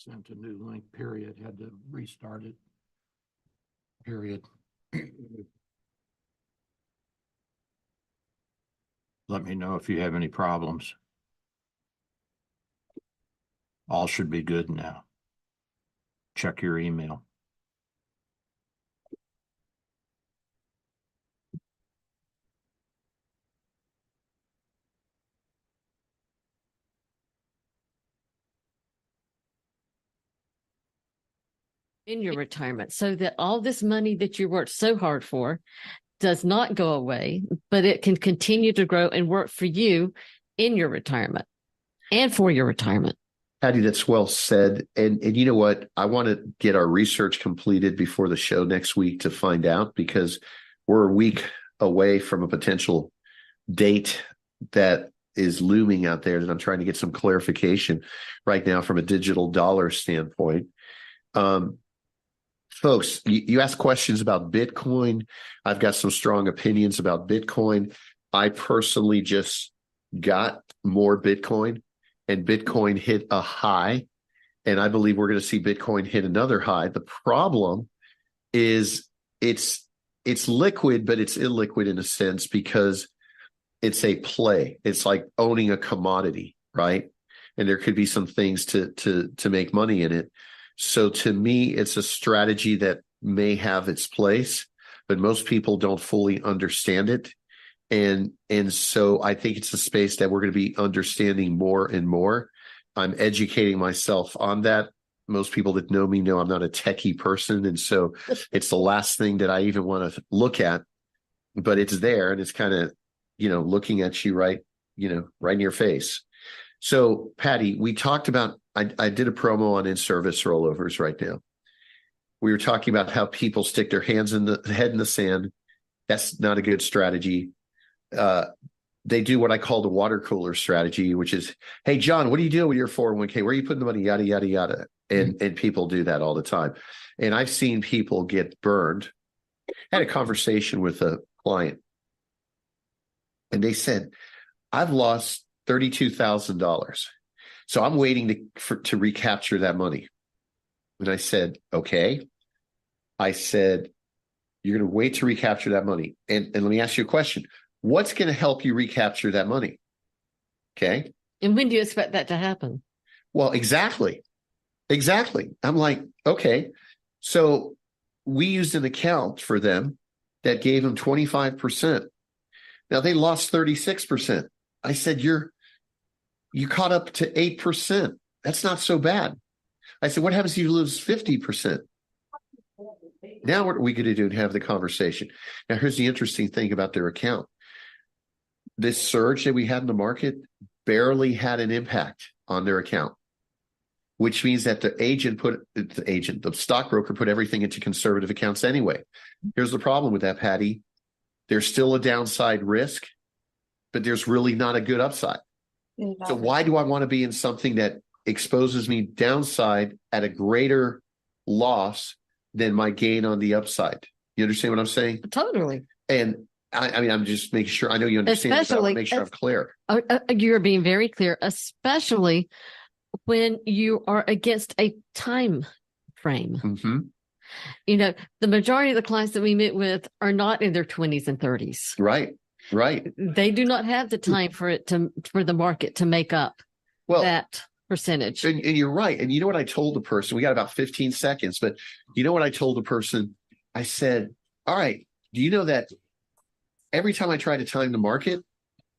Sent a new link, period, had to restart it, period. Let me know if you have any problems. All should be good now. Check your email. In your retirement, so that all this money that you worked so hard for does not go away, but it can continue to grow and work for you in your retirement and for your retirement. Patty, that's well said. And you know what? I want to get our research completed before the show next week to find out, because we're a week away from a potential date that is looming out there that I'm trying to get some clarification right now from a digital dollar standpoint. Folks, you ask questions about Bitcoin. I've got some strong opinions about Bitcoin. I personally just got more Bitcoin, and Bitcoin hit a high, and I believe we're going to see Bitcoin hit another high. The problem is it's liquid, but it's illiquid in a sense because it's a play. It's like owning a commodity, right? And there could be some things to make money in it. So to me, it's a strategy that may have its place, but most people don't fully understand it. And so I think it's a space that we're going to be understanding more and more. I'm educating myself on that. Most people that know me know I'm not a techie person. And so it's the last thing that I even want to look at, but it's there and it's kind of, looking at you right in your face. So Patty, we talked about, I did a promo on in-service rollovers right now. We were talking about how people stick their head in the sand. That's not a good strategy. They do what I call the water cooler strategy, which is, hey, John, what are you doing with your 401k? Where are you putting the money? Yada, yada, yada. And people do that all the time. And I've seen people get burned. I had a conversation with a client, and they said, I've lost $32,000. So I'm waiting to recapture that money. And I said, okay. I said, you're going to wait to recapture that money. And let me ask you a question. What's going to help you recapture that money? Okay. And when do you expect that to happen? Well, exactly. I'm like, okay. So we used an account for them that gave them 25%. Now they lost 36%. I said, you caught up to 8%. That's not so bad. I said, what happens if you lose 50%? Now what are we going to do to have the conversation? Now, here's the interesting thing about their account. This surge that we had in the market barely had an impact on their account, which means that the stockbroker put everything into conservative accounts anyway. Here's the problem with that, Patty. There's still a downside risk, but there's really not a good upside. So why do I want to be in something that exposes me downside at a greater loss than my gain on the upside? You understand what I'm saying? Totally. And I mean, I'm just making sure. I know you understand, but I want to make sure I'm clear. You're being very clear, especially when you are against a time frame. Mm-hmm. The majority of the clients that we meet with are not in their 20s and 30s. Right. They do not have the time for the market to make up that percentage. And you're right. And you know what I told the person? We got about 15 seconds, but you know what I told the person? I said, all right, do you know that every time I try to time the market,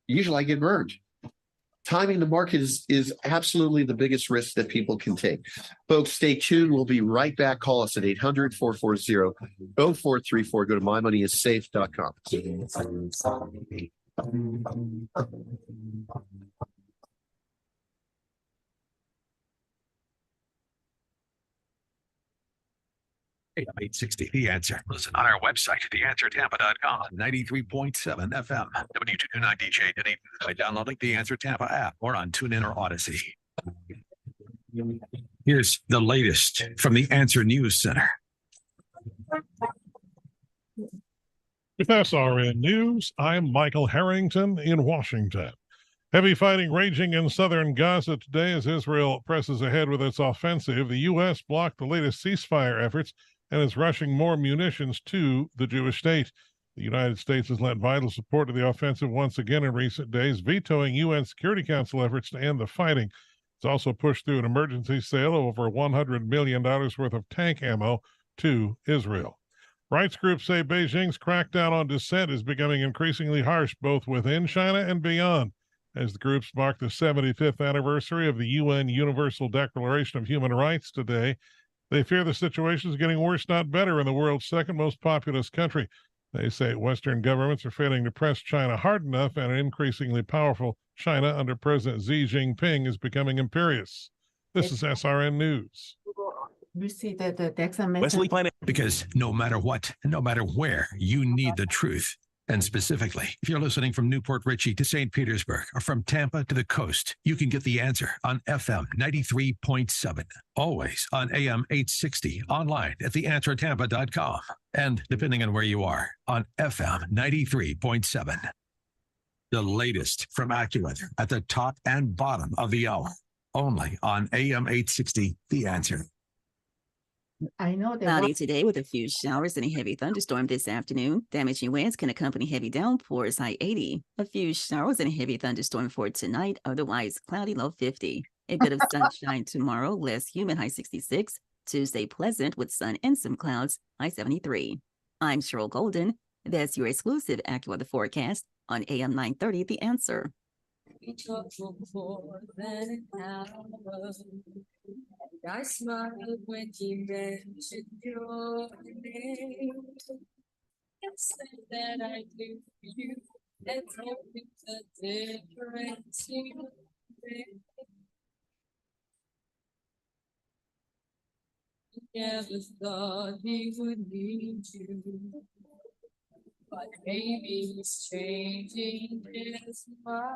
usually I get burned. Timing the market is absolutely the biggest risk that people can take. Folks, stay tuned. We'll be right back. Call us at 800-440-0434. Go to mymoneyissafe.com. AM 860 The Answer. Listen on our website, theanswertampa.com, 93.7 FM, W229 DJ Dunedin, by downloading the Answer Tampa app or on TuneIn or Odyssey. Here's the latest from the Answer News Center. With SRN News, I'm Michael Harrington in Washington. Heavy fighting raging in southern Gaza today as Israel presses ahead with its offensive. The U.S. blocked the latest ceasefire efforts and is rushing more munitions to the Jewish state. The United States has lent vital support to the offensive once again in recent days, vetoing UN Security Council efforts to end the fighting. It's also pushed through an emergency sale of over $100 million worth of tank ammo to Israel. Rights groups say Beijing's crackdown on dissent is becoming increasingly harsh both within China and beyond. As the groups mark the 75th anniversary of the UN Universal Declaration of Human Rights today, they fear the situation is getting worse, not better, in the world's second most populous country. They say Western governments are failing to press China hard enough, and an increasingly powerful China under President Xi Jinping is becoming imperious. This is SRN News. You see that the text message. Wesley Planet, because no matter what, no matter where, you need the truth. And specifically, if you're listening from Newport Richey to St. Petersburg or from Tampa to the coast, you can get the answer on FM 93.7, always on AM 860, online at theanswertampa.com, and depending on where you are, on FM 93.7. The latest from AccuWeather at the top and bottom of the hour, only on AM 860, The Answer. I know that Cloudy today with a few showers and a heavy thunderstorm this afternoon. Damaging winds can accompany heavy downpours, high 80. A few showers and a heavy thunderstorm for tonight, otherwise cloudy, low 50. A bit of sunshine tomorrow, less humid, high 66. Tuesday, pleasant with sun and some clouds, high 73. I'm Cheryl Golden. That's your exclusive AccuWeather forecast on AM 930, The Answer. We talked for more than an hour. And I smiled when he mentioned your name. And said that I do for you, and told me the difference you make. Never thought he would need you. But maybe he's changing his mind.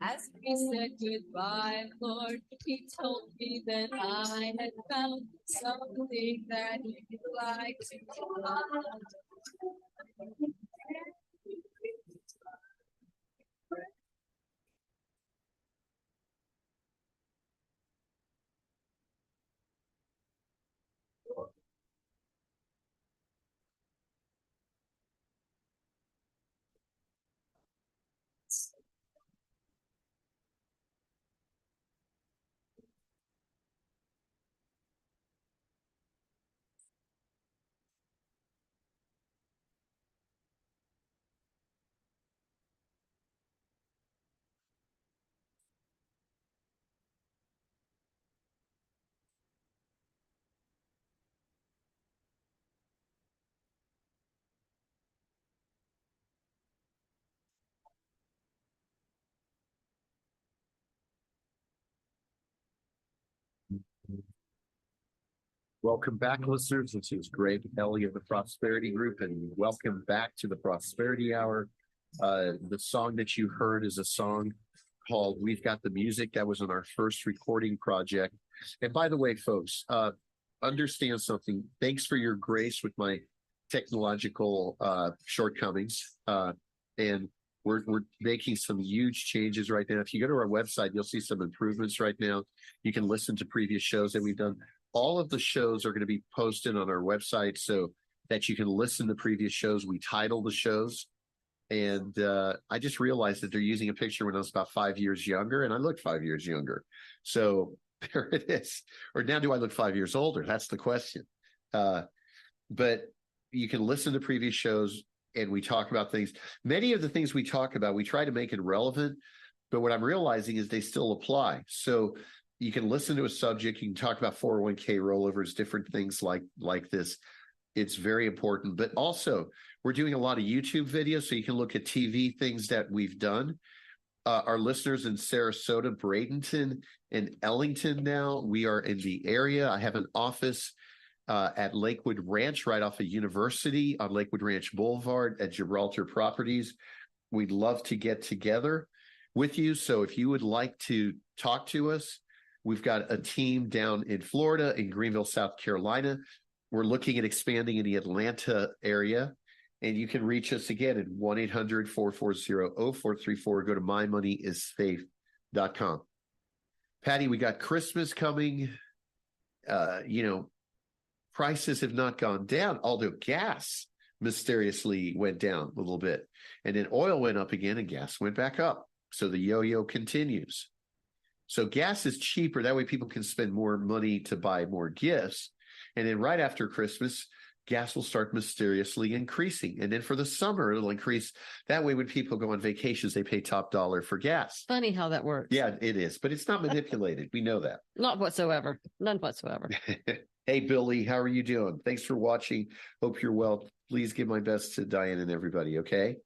As we said goodbye, Lord, he told me that I had found something that he'd like to find. Welcome back, listeners. This is Greg Ellie of the Prosperity Group, and welcome back to the Prosperity Hour. The song that you heard is a song called We've Got the Music. That was on our first recording project. And by the way, folks, understand something. Thanks for your grace with my technological shortcomings. And we're making some huge changes right now. If you go to our website, you'll see some improvements right now. You can listen to previous shows that we've done. All of the shows are going to be posted on our website so that you can listen to previous shows. We title the shows. And I just realized that they're using a picture when I was about 5 years younger, and I look 5 years younger. So there it is. Or now do I look 5 years older? That's the question. But you can listen to previous shows, and we talk about things. Many of the things we talk about, we try to make it relevant, but what I'm realizing is they still apply. So you can listen to a subject, you can talk about 401k rollovers, different things like this. It's very important. But also, we're doing a lot of YouTube videos, so you can look at TV things that we've done. Our listeners in Sarasota, Bradenton, and Ellington now, we are in the area. I have an office at Lakewood Ranch, right off of University on Lakewood Ranch Boulevard at Gibraltar Properties. We'd love to get together with you. So if you would like to talk to us, we've got a team down in Florida, in Greenville, South Carolina. We're looking at expanding in the Atlanta area. And you can reach us again at 1-800-440-0434. Go to mymoneyissafe.com. Patty, we got Christmas coming. Prices have not gone down, although gas mysteriously went down a little bit. And then oil went up again and gas went back up. So the yo-yo continues. So gas is cheaper. That way people can spend more money to buy more gifts. And then right after Christmas, gas will start mysteriously increasing. And then for the summer, it'll increase. That way when people go on vacations, they pay top dollar for gas. Funny how that works. Yeah, it is. But it's not manipulated. We know that. Not whatsoever. None whatsoever. Hey, Billy, how are you doing? Thanks for watching. Hope you're well. Please give my best to Diane and everybody, okay?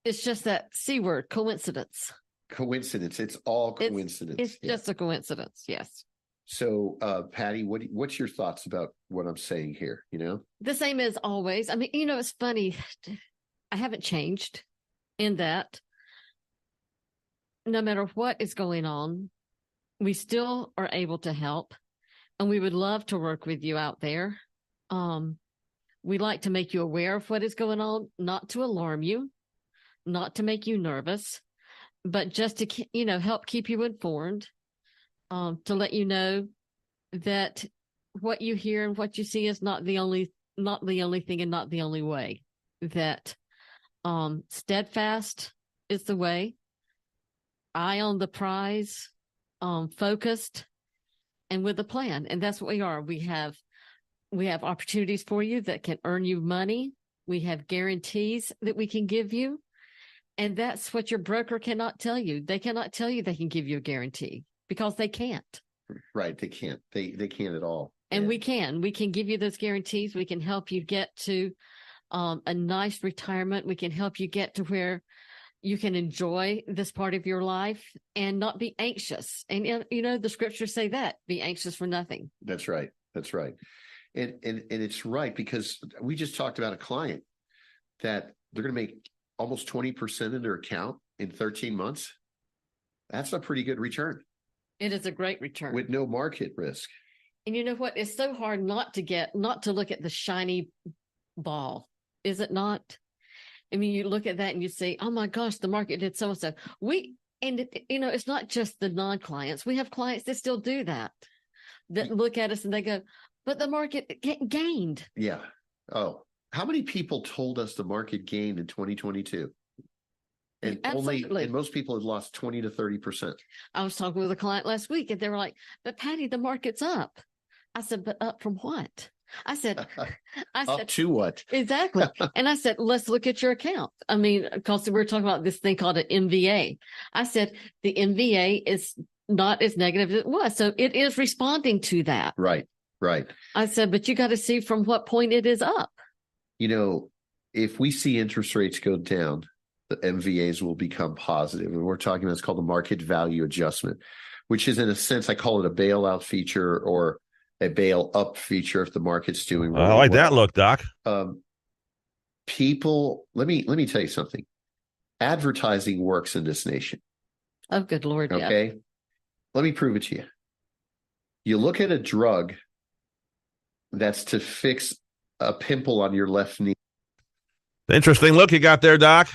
It's just that C word, coincidence. Coincidence. It's all It's- coincidence. It's Yeah. just a coincidence. Yes. So, Patty, what's your thoughts about what I'm saying here? The same as always. I mean, it's funny. I haven't changed in that. No matter what is going on, we still are able to help. And we would love to work with you out there. We like to make you aware of what is going on, not to alarm you, not to make you nervous, but just to, help keep you informed, to let you know that what you hear and what you see is not the only thing and not the only way. That steadfast is the way, eye on the prize, focused, and with a plan. And that's what we are. We have opportunities for you that can earn you money. We have guarantees that we can give you. And that's what your broker cannot tell you. They cannot tell you they can give you a guarantee because they can't. Right. They can't. They can't at all. And Yeah. we can give you those guarantees. We can help you get to a nice retirement. We can help you get to where you can enjoy this part of your life and not be anxious. And, the scriptures say that, be anxious for nothing. That's right. That's right. And it's right, because we just talked about a client that they're going to make almost 20% in their account in 13 months. That's a pretty good return It is a great return. with no market risk. And you know what? It's so hard not to look at the shiny ball, is it not? I mean, you look at that and you say, oh my gosh, the market did so and so. It's not just the non-clients. We have clients that still do that look at us and they go, but the market gained. Yeah. Oh, how many people told us the market gained in 2022? And Absolutely. most people have lost 20 to 30%. I was talking with a client last week and they were like, but Patty, the market's up. I said, but up from what? I said, Up to what? exactly. And I said, let's look at your account. I mean, because we were talking about this thing called an MVA. I said, the MVA is not as negative as it was. So it is responding to that. Right. Right. I said, but you got to see from what point it is up. If we see interest rates go down, the MVAs will become positive. And we're talking about, it's called the market value adjustment, which is, in a sense, I call it a bailout feature or a bail up feature if the market's doing really I like that well. look, Doc. People, let me tell you something. Advertising works in this nation. Oh, good Lord. Yeah. Okay. Let me prove it to you. You look at a drug that's to fix a pimple on your left knee. Interesting look you got there, Doc.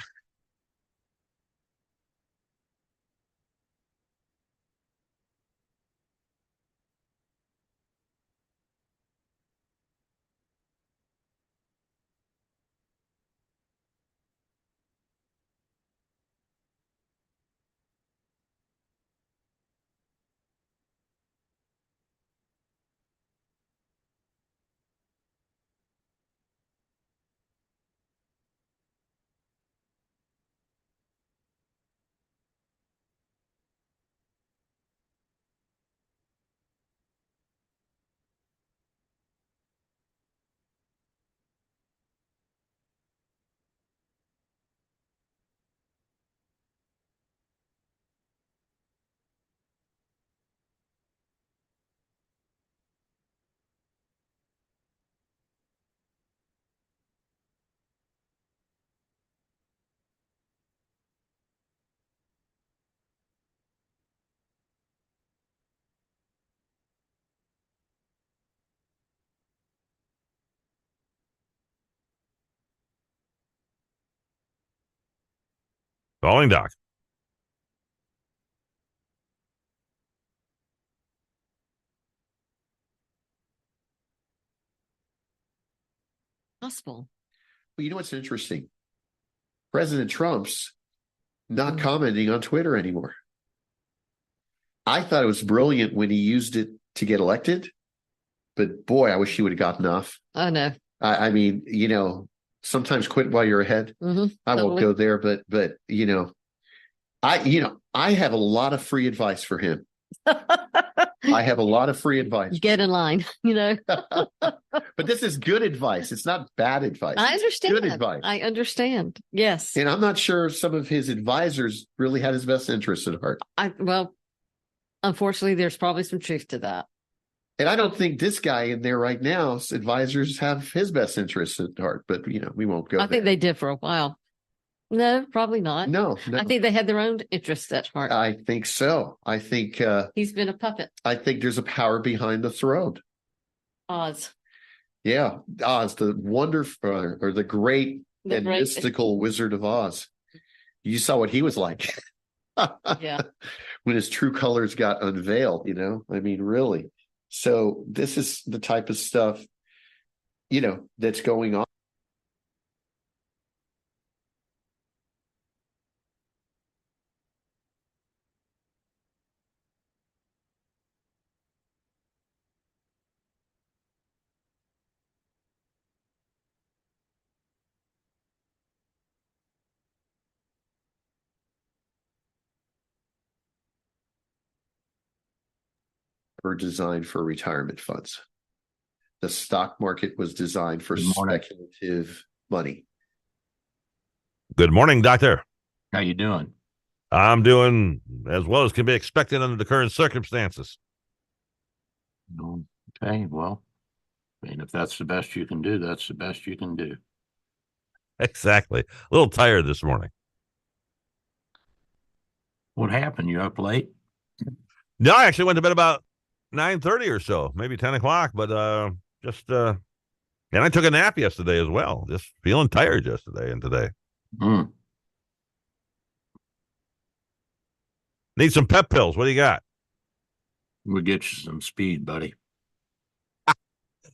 Calling Doc. Possible. Well, you know what's interesting? President Trump's not Mm. commenting on Twitter anymore. I thought it was brilliant when he used it to get elected, but boy, I wish he would have gotten off. I know. I mean, you know, sometimes quit while you're ahead. Mhm, I won't totally. go there, but you know, I have a lot of free advice for him. I have a lot of free advice. Get in line, you know. But this is good advice. It's not bad advice. I It's understand. good advice. I understand. Yes. And I'm not sure some of his advisors really had his best interests at heart. Well, unfortunately, there's probably some truth to that. And I don't think this guy in there right now's advisors have his best interests at heart, but you know, we won't go I think they did for a while. No, probably not. No, I think they had their own interests at heart. I think so. I think He's been a puppet. there's a power behind the throne. Oz. Yeah, Oz, the wonderful or the great The and great- mystical Wizard of Oz. You saw what he was like. Yeah. When his true colors got unveiled, you know, I mean, really. So this is the type of stuff, you know, that's going on. Were designed for retirement funds. The stock market was designed for Good morning. speculative money. Good morning, Doctor. How you doing? I'm doing as well as can be expected under the current circumstances. Okay, well, I mean, if that's the best you can do, that's the best you can do. Exactly. A little tired this morning. What happened? You up late? No, I actually went to bed about 9:30 or so, maybe 10 o'clock, but and I took a nap yesterday as well. Just feeling tired yesterday and today. Hmm. Need some pep pills. What do you got? We'll get you some speed, buddy.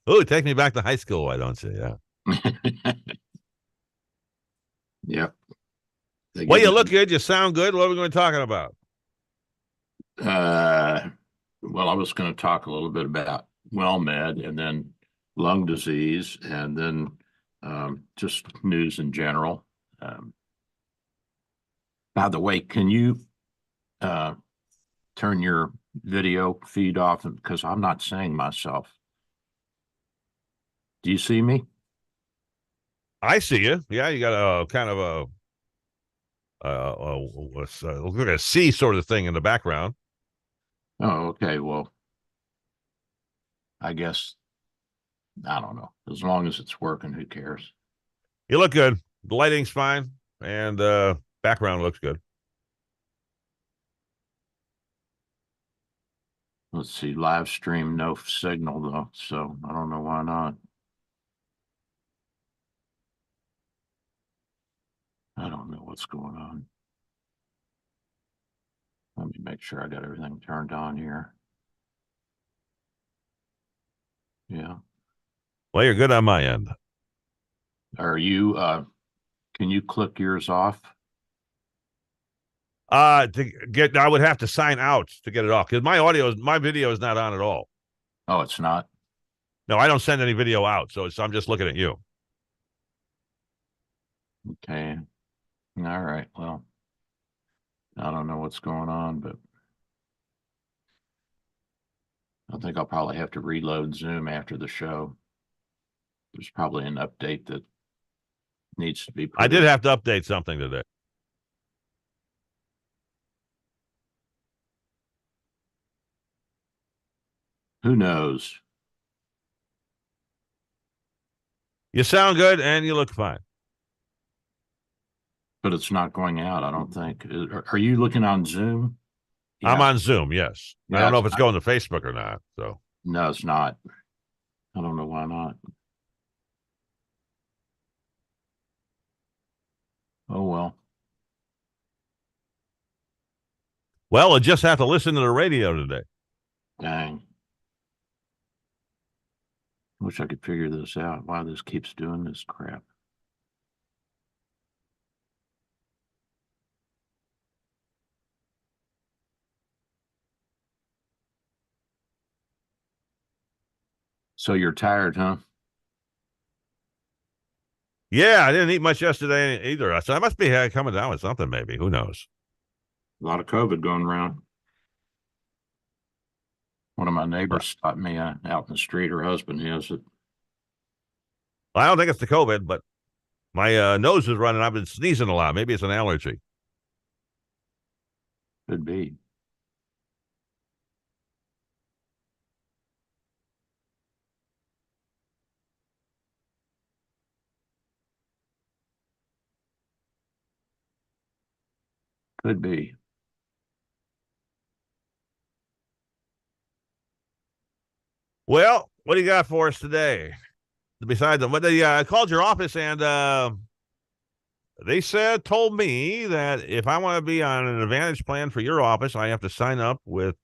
Oh, take me back to high school, why don't you? Yeah. Yep. They Well, give you look good. You sound good. What are we going to be talking about? Well, I was going to talk a little bit about WellMed and then lung disease and then just news in general. By the way, can you turn your video feed off because I'm not seeing myself? Do you see me? I see you. Yeah, you got a kind of look like a C sort of thing in the background. Oh, okay. Well, I guess I don't know. As long as it's working, who cares? You look good. The lighting's fine, and background looks good. Let's see. Live stream, no signal though, so I don't know why not. I don't know what's going on. Let me make sure I got everything turned on here. Yeah. Well, you're good on my end. Are you, can you click yours off? I would have to sign out to get it off because my video is not on at all. Oh, it's not? No, I don't send any video out, so I'm just looking at you. Okay. All right. Well, I don't know what's going on, but I think I'll probably have to reload Zoom after the show. There's probably an update that needs to be put I did in. have to update something today. Who knows? You sound good and you look fine. But it's not going out, I don't think. Are you looking on Zoom? I'm Yeah. on Zoom, yes. I Yeah, don't know if it's it's going to Facebook or not. So No, it's not. I don't know why not. Oh, well. Well, I just have to listen to the radio today. Dang. Wish I could figure this out, why this keeps doing this crap. So you're tired, huh? Yeah, I didn't eat much yesterday either. So I must be coming down with something, maybe. Who knows? A lot of COVID going around. One of my neighbors stopped me out in the street. Her husband has it. I don't think it's the COVID, but my nose is running. I've been sneezing a lot. Maybe it's an allergy. Could be. Could be. Well, what do you got for us today? Besides what they I called your office and they told me that if I want to be on an Advantage plan for your office, I have to sign up with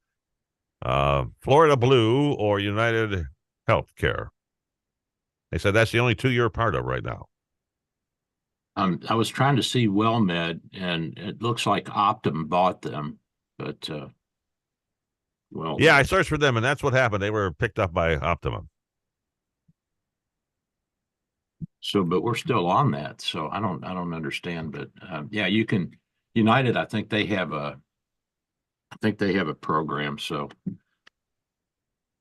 Florida Blue or United Healthcare. They said that's the only two you're a part of right now. I was trying to see WellMed, and it looks like Optum bought them, but well, yeah, I searched for them, and that's what happened. They were picked up by Optimum. So, but we're still on that. So I don't understand, but yeah, you can United. I think they have a program. So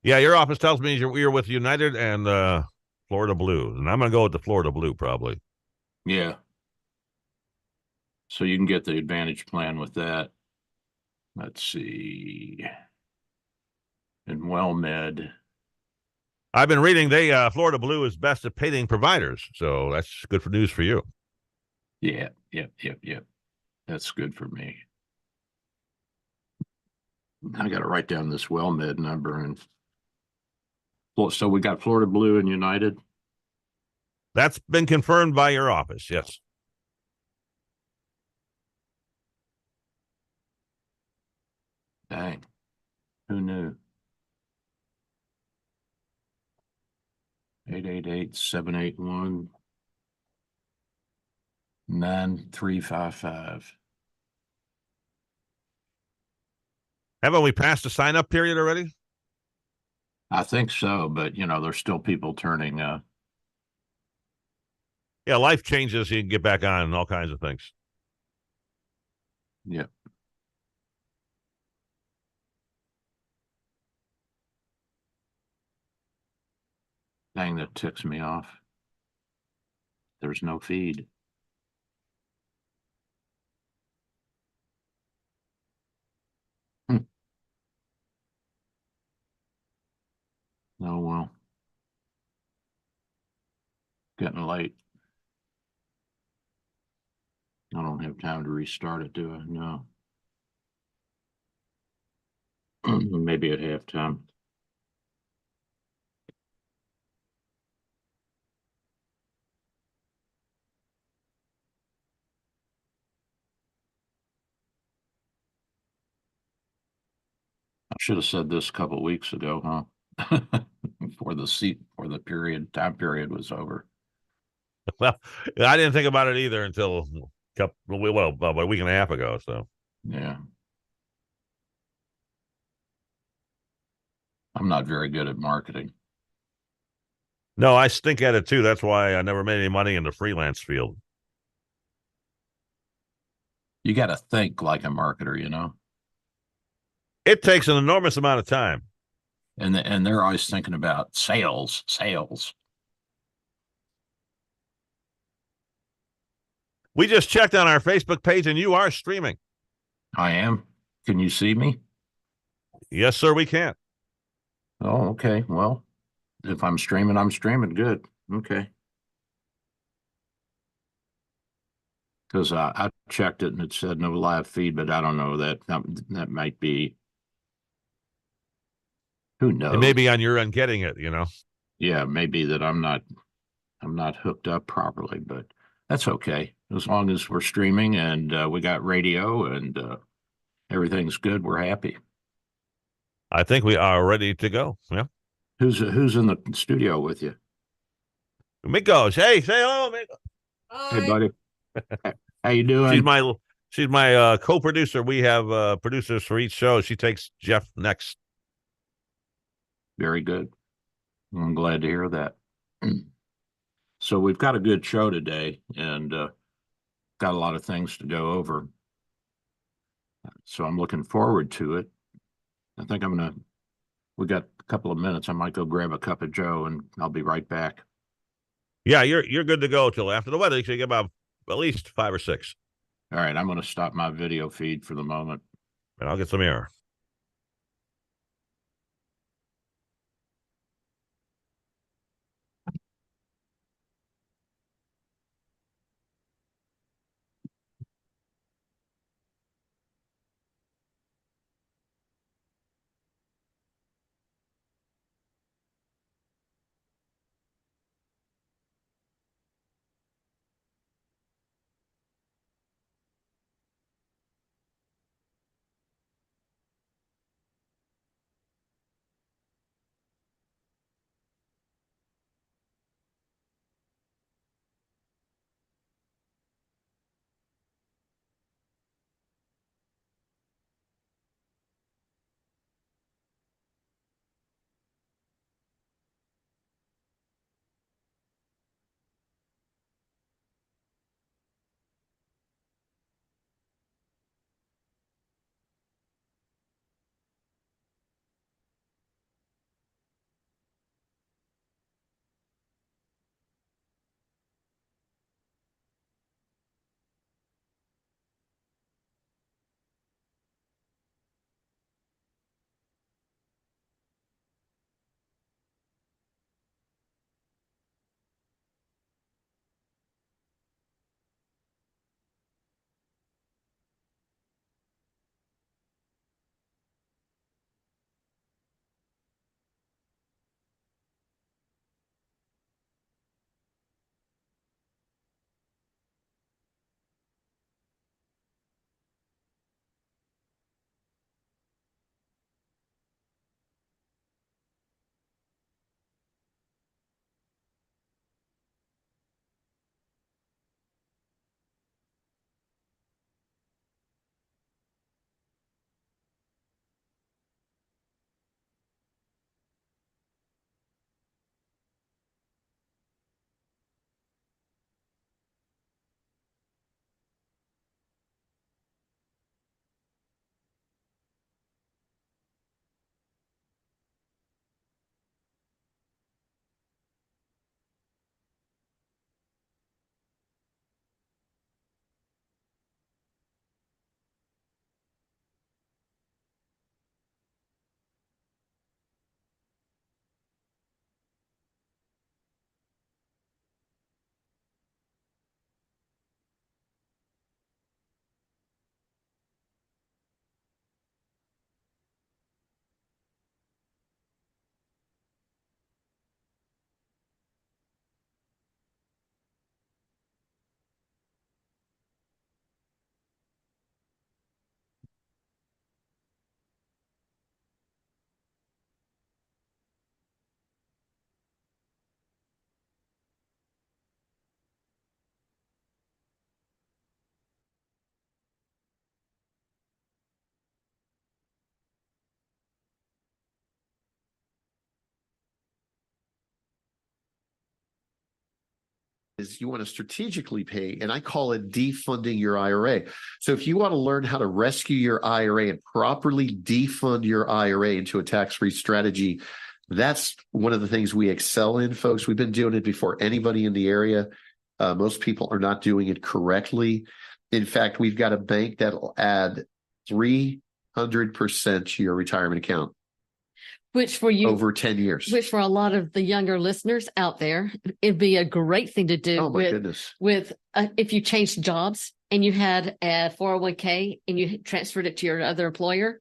yeah, your office tells me you're with United and Florida Blue, and I'm going to go with the Florida Blue probably. yeah. So you can get the Advantage plan with that. Let's see. And WellMed. I've been reading Florida Blue is best at paying providers, so that's good for news for you. Yeah. That's good for me. I got to write down this WellMed number. And so we got Florida Blue and United. That's been confirmed by your office, yes. Dang. Who knew? 888-781-9355. Haven't we passed the sign-up period already? I think so, but there's still people turning. Yeah, life changes. You can get back on and all kinds of things. Yeah. Dang, that ticks me off. There's no feed. Oh, well. Getting late. I don't have time to restart it, do I? No. Maybe at halftime. I should have said this a couple of weeks ago, huh? Before the time period was over. Well, I didn't think about it either until about a week and a half ago. So yeah, I'm not very good at marketing. No, I stink at it too. That's why I never made any money in the freelance field. You got to think like a marketer, It takes an enormous amount of time. And they're always thinking about sales. We just checked on our Facebook page, and you are streaming. I am. Can you see me? Yes, sir, we can. Oh, okay. Well, if I'm streaming, I'm streaming. Good. Okay. Because I checked it and it said no live feed, but I don't know that might be. Who knows? It may be on your end getting it, Yeah, maybe that I'm not hooked up properly, but that's okay. As long as we're streaming and we got radio and Everything's good. We're happy. I think we are ready to go. Yeah. Who's in the studio with you? Migos. Hey, say hello, Migos. Hey, buddy. How you doing? She's my co-producer. We have producers for each show. She takes Jeff next. Very good. I'm glad to hear that. So we've got a good show today, and got a lot of things to go over. So I'm looking forward to it. I think we got a couple of minutes. I might go grab a cup of Joe, and I'll be right back. Yeah, you're good to go till after the weather. You should get about at least 5 or 6. All right, I'm going to stop my video feed for the moment. And I'll get some air. Is you want to strategically pay, and I call it defunding your IRA. So if you want to learn how to rescue your IRA and properly defund your IRA into a tax-free strategy, that's one of the things we excel in, folks. We've been doing it before anybody in the area. Most people are not doing it correctly. In fact, we've got a bank that'll add 300% to your retirement account. Which for you over 10 years. Which for a lot of the younger listeners out there, it'd be a great thing to do. Oh my goodness. With if you changed jobs and you had a 401k and you transferred it to your other employer,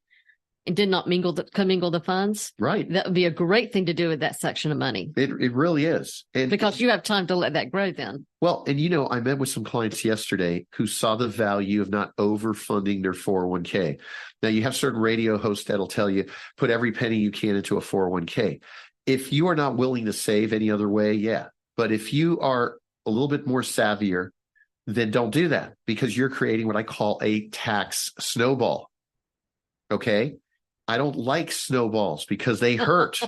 and did not commingle the funds, Right. that would be a great thing to do with that section of money It really is. And because you have time to let that grow then. well, and you know, I met with some clients yesterday who saw the value of not overfunding their 401k. Now, you have certain radio hosts that'll tell you put every penny you can into a 401k. If you are not willing to save any other way, yeah. But if you are a little bit more savvier, then don't do that because you're creating what I call a tax snowball. Okay. I don't like snowballs because they hurt.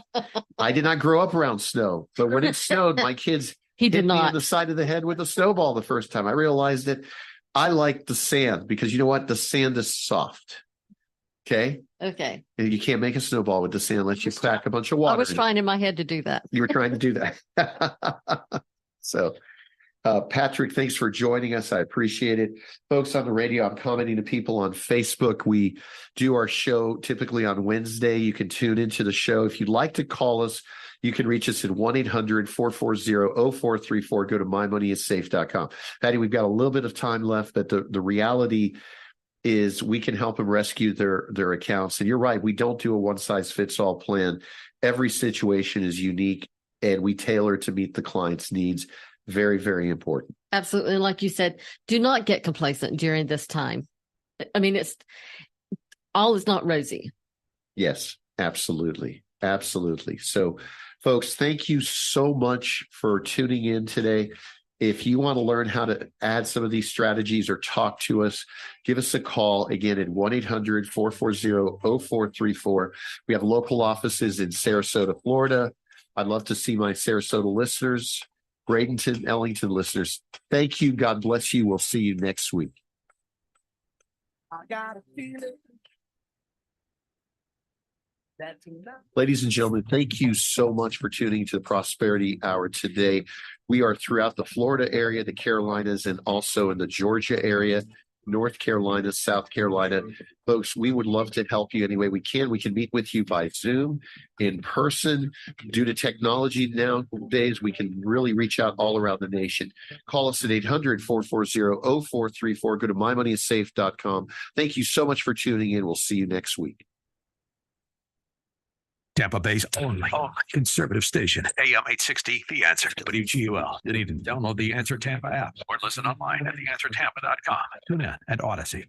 I did not grow up around snow, but when it snowed, my kids He hit did me on not. the side of the head with a snowball the first time. I realized that I like the sand because you know what? The sand is soft. Okay. Okay. And you can't make a snowball with the sand unless you pack a bunch of water. I was in it. trying in my head to do that. You were trying to do that. So, Patrick, thanks for joining us. I appreciate it. Folks on the radio, I'm commenting to people on Facebook. We do our show typically on Wednesday. You can tune into the show. If you'd like to call us, you can reach us at 1-800-440-0434. Go to mymoneyissafe.com. Patty, we've got a little bit of time left, but the reality is we can help them rescue their accounts. And you're right, we don't do a one-size-fits-all plan. Every situation is unique, and we tailor to meet the client's needs. Very, very important. Absolutely. And like you said, do not get complacent during this time. I mean, all is not rosy. Yes, absolutely. Absolutely. So, folks, thank you so much for tuning in today. If you want to learn how to add some of these strategies or talk to us, give us a call again at 1-800-440-0434. We have local offices in Sarasota, Florida. I'd love to see my Sarasota listeners. Bradenton, Ellington listeners, thank you. God bless you. We'll see you next week. Ladies and gentlemen, thank you so much for tuning to the Prosperity Hour today. We are throughout the Florida area, the Carolinas, and also in the Georgia area, North Carolina, South Carolina. Folks, we would love to help you any way we can. We can meet with you by Zoom, in person. Due to technology nowadays, we can really reach out all around the nation. Call us at 800-440-0434. Go to mymoneyissafe.com. Thank you so much for tuning in. We'll see you next week. Tampa Bay's only conservative station, AM 860, The Answer, WGUL. You need to download the Answer Tampa app or listen online at theanswertampa.com. Tune in at Odyssey.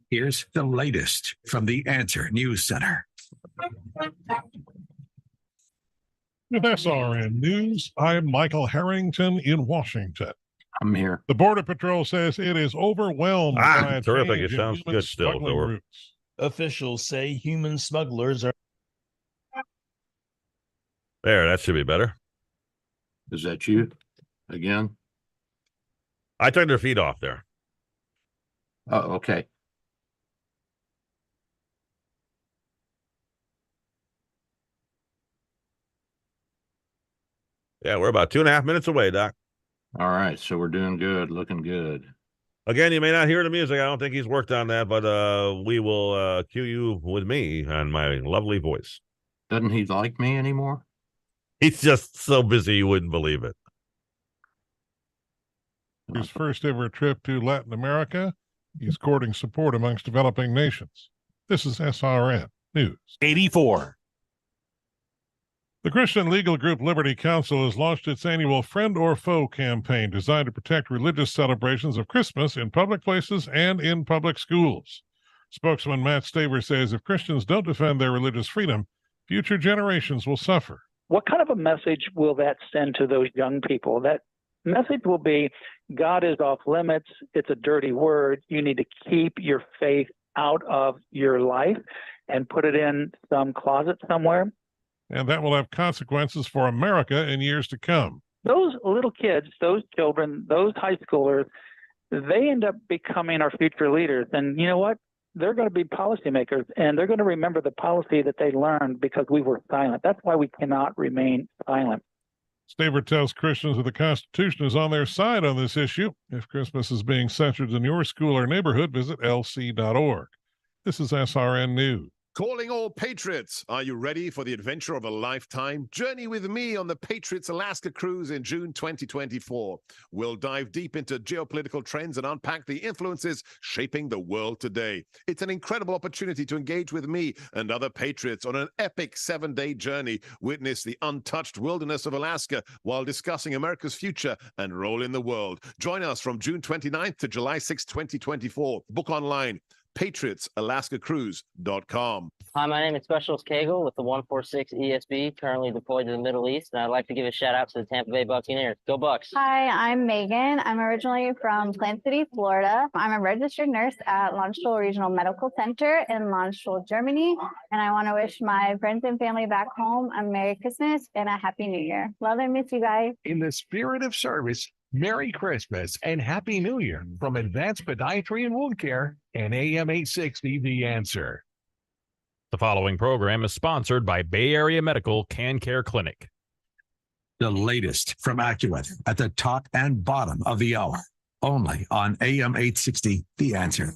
Here's the latest from the Answer News Center. With SRN News, I'm Michael Harrington in Washington. I'm here. The Border Patrol says it is overwhelmed by a terrific. change It in sounds human good still, smuggling Dover. routes. Officials say human smugglers are There, that should be better. Is that you again? I turned their feet off there. Oh, okay. Yeah, we're about 2.5 minutes away, Doc. All right. So we're doing good, looking good. Again, you may not hear the music. I don't think he's worked on that, but we will cue you with me on my lovely voice. Doesn't he like me anymore? He's just so busy you wouldn't believe it. His first ever trip to Latin America, he's courting support amongst developing nations. This is SRN News. 84. The Christian legal group Liberty Counsel has launched its annual Friend or Foe campaign designed to protect religious celebrations of Christmas in public places and in public schools. Spokesman Matt Staver says if Christians don't defend their religious freedom, future generations will suffer. What kind of a message will that send to those young people? That message will be, God is off limits. It's a dirty word. You need to keep your faith out of your life and put it in some closet somewhere. And that will have consequences for America in years to come. Those little kids, those children, those high schoolers, they end up becoming our future leaders. And you know what? They're going to be policymakers, and they're going to remember the policy that they learned because we were silent. That's why we cannot remain silent. Staver tells Christians that the Constitution is on their side on this issue. If Christmas is being censored in your school or neighborhood, visit lc.org. This is SRN News. Calling all Patriots. Are you ready for the adventure of a lifetime? Journey with me on the Patriots Alaska cruise in June 2024. We'll dive deep into geopolitical trends and unpack the influences shaping the world today. It's an incredible opportunity to engage with me and other Patriots on an epic 7-day journey. Witness the untouched wilderness of Alaska while discussing America's future and role in the world. Join us from June 29th to July 6, 2024. Book online. PatriotsAlaskaCruise.com. Hi, my name is Specialist Cagle with the 146 ESB, currently deployed to the Middle East, and I'd like to give a shout out to the Tampa Bay Buccaneers. Go Bucks! Hi, I'm Megan. I'm originally from Plant City, Florida. I'm a registered nurse at Landstuhl Regional Medical Center in Landstuhl, Germany, and I want to wish my friends and family back home a Merry Christmas and a Happy New Year. Love and miss you guys. In the spirit of service, Merry Christmas and Happy New Year from Advanced Podiatry and Wound Care and AM 860 The Answer. The following program is sponsored by Bay Area Medical Can Care Clinic. The latest from Accurate at the top and bottom of the hour, only on AM 860 The Answer.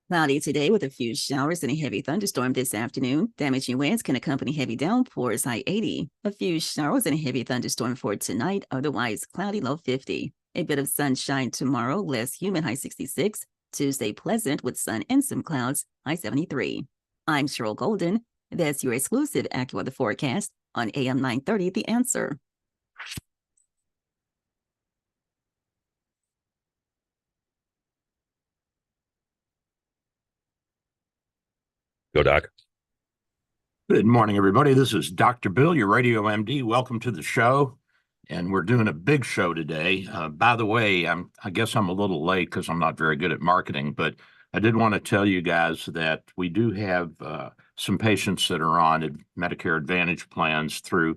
Cloudy today with a few showers and a heavy thunderstorm this afternoon. Damaging winds can accompany heavy downpours, high 80. A few showers and a heavy thunderstorm for tonight, otherwise cloudy, low 50. A bit of sunshine tomorrow, less humid, high 66. Tuesday, pleasant with sun and some clouds, high 73. I'm Cheryl Golden. That's your exclusive AccuWeather forecast on AM 930 The Answer. Go, Doc. Good morning, everybody. This is Dr. Bill, your radio MD. Welcome to the show. And we're doing a big show today. By the way, I guess I'm a little late because I'm not very good at marketing, but I did want to tell you guys that we do have some patients that are on Medicare Advantage plans through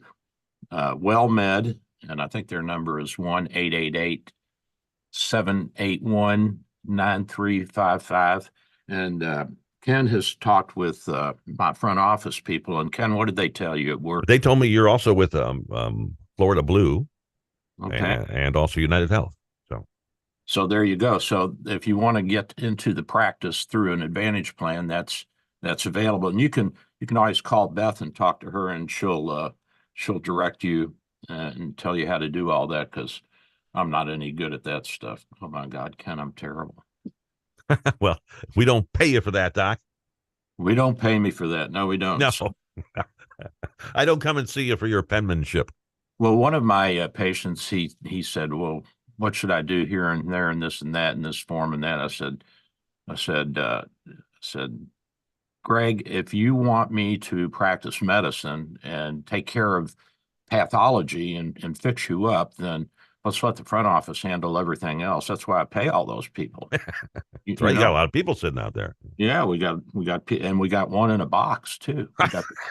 WellMed, and I think their number is 1-888-781-9355. And Ken has talked with my front office people. And Ken, what did they tell you at work? They told me you're also with Florida Blue, okay, and also United Health. So there you go. So if you want to get into the practice through an Advantage plan, that's available. And you can always call Beth and talk to her, and she'll direct you and tell you how to do all that, because I'm not any good at that stuff. Oh my God, Ken, I'm terrible. Well, we don't pay you for that, Doc. We don't pay me for that. No, we don't. No. I don't come and see you for your penmanship. Well, one of my patients, he said, well, what should I do here and there and this and that and this form and that? I said, Greg, if you want me to practice medicine and take care of pathology and fix you up, then let's let the front office handle everything else. That's why I pay all those people. You got a lot of people sitting out there. Yeah, we got one in a box too.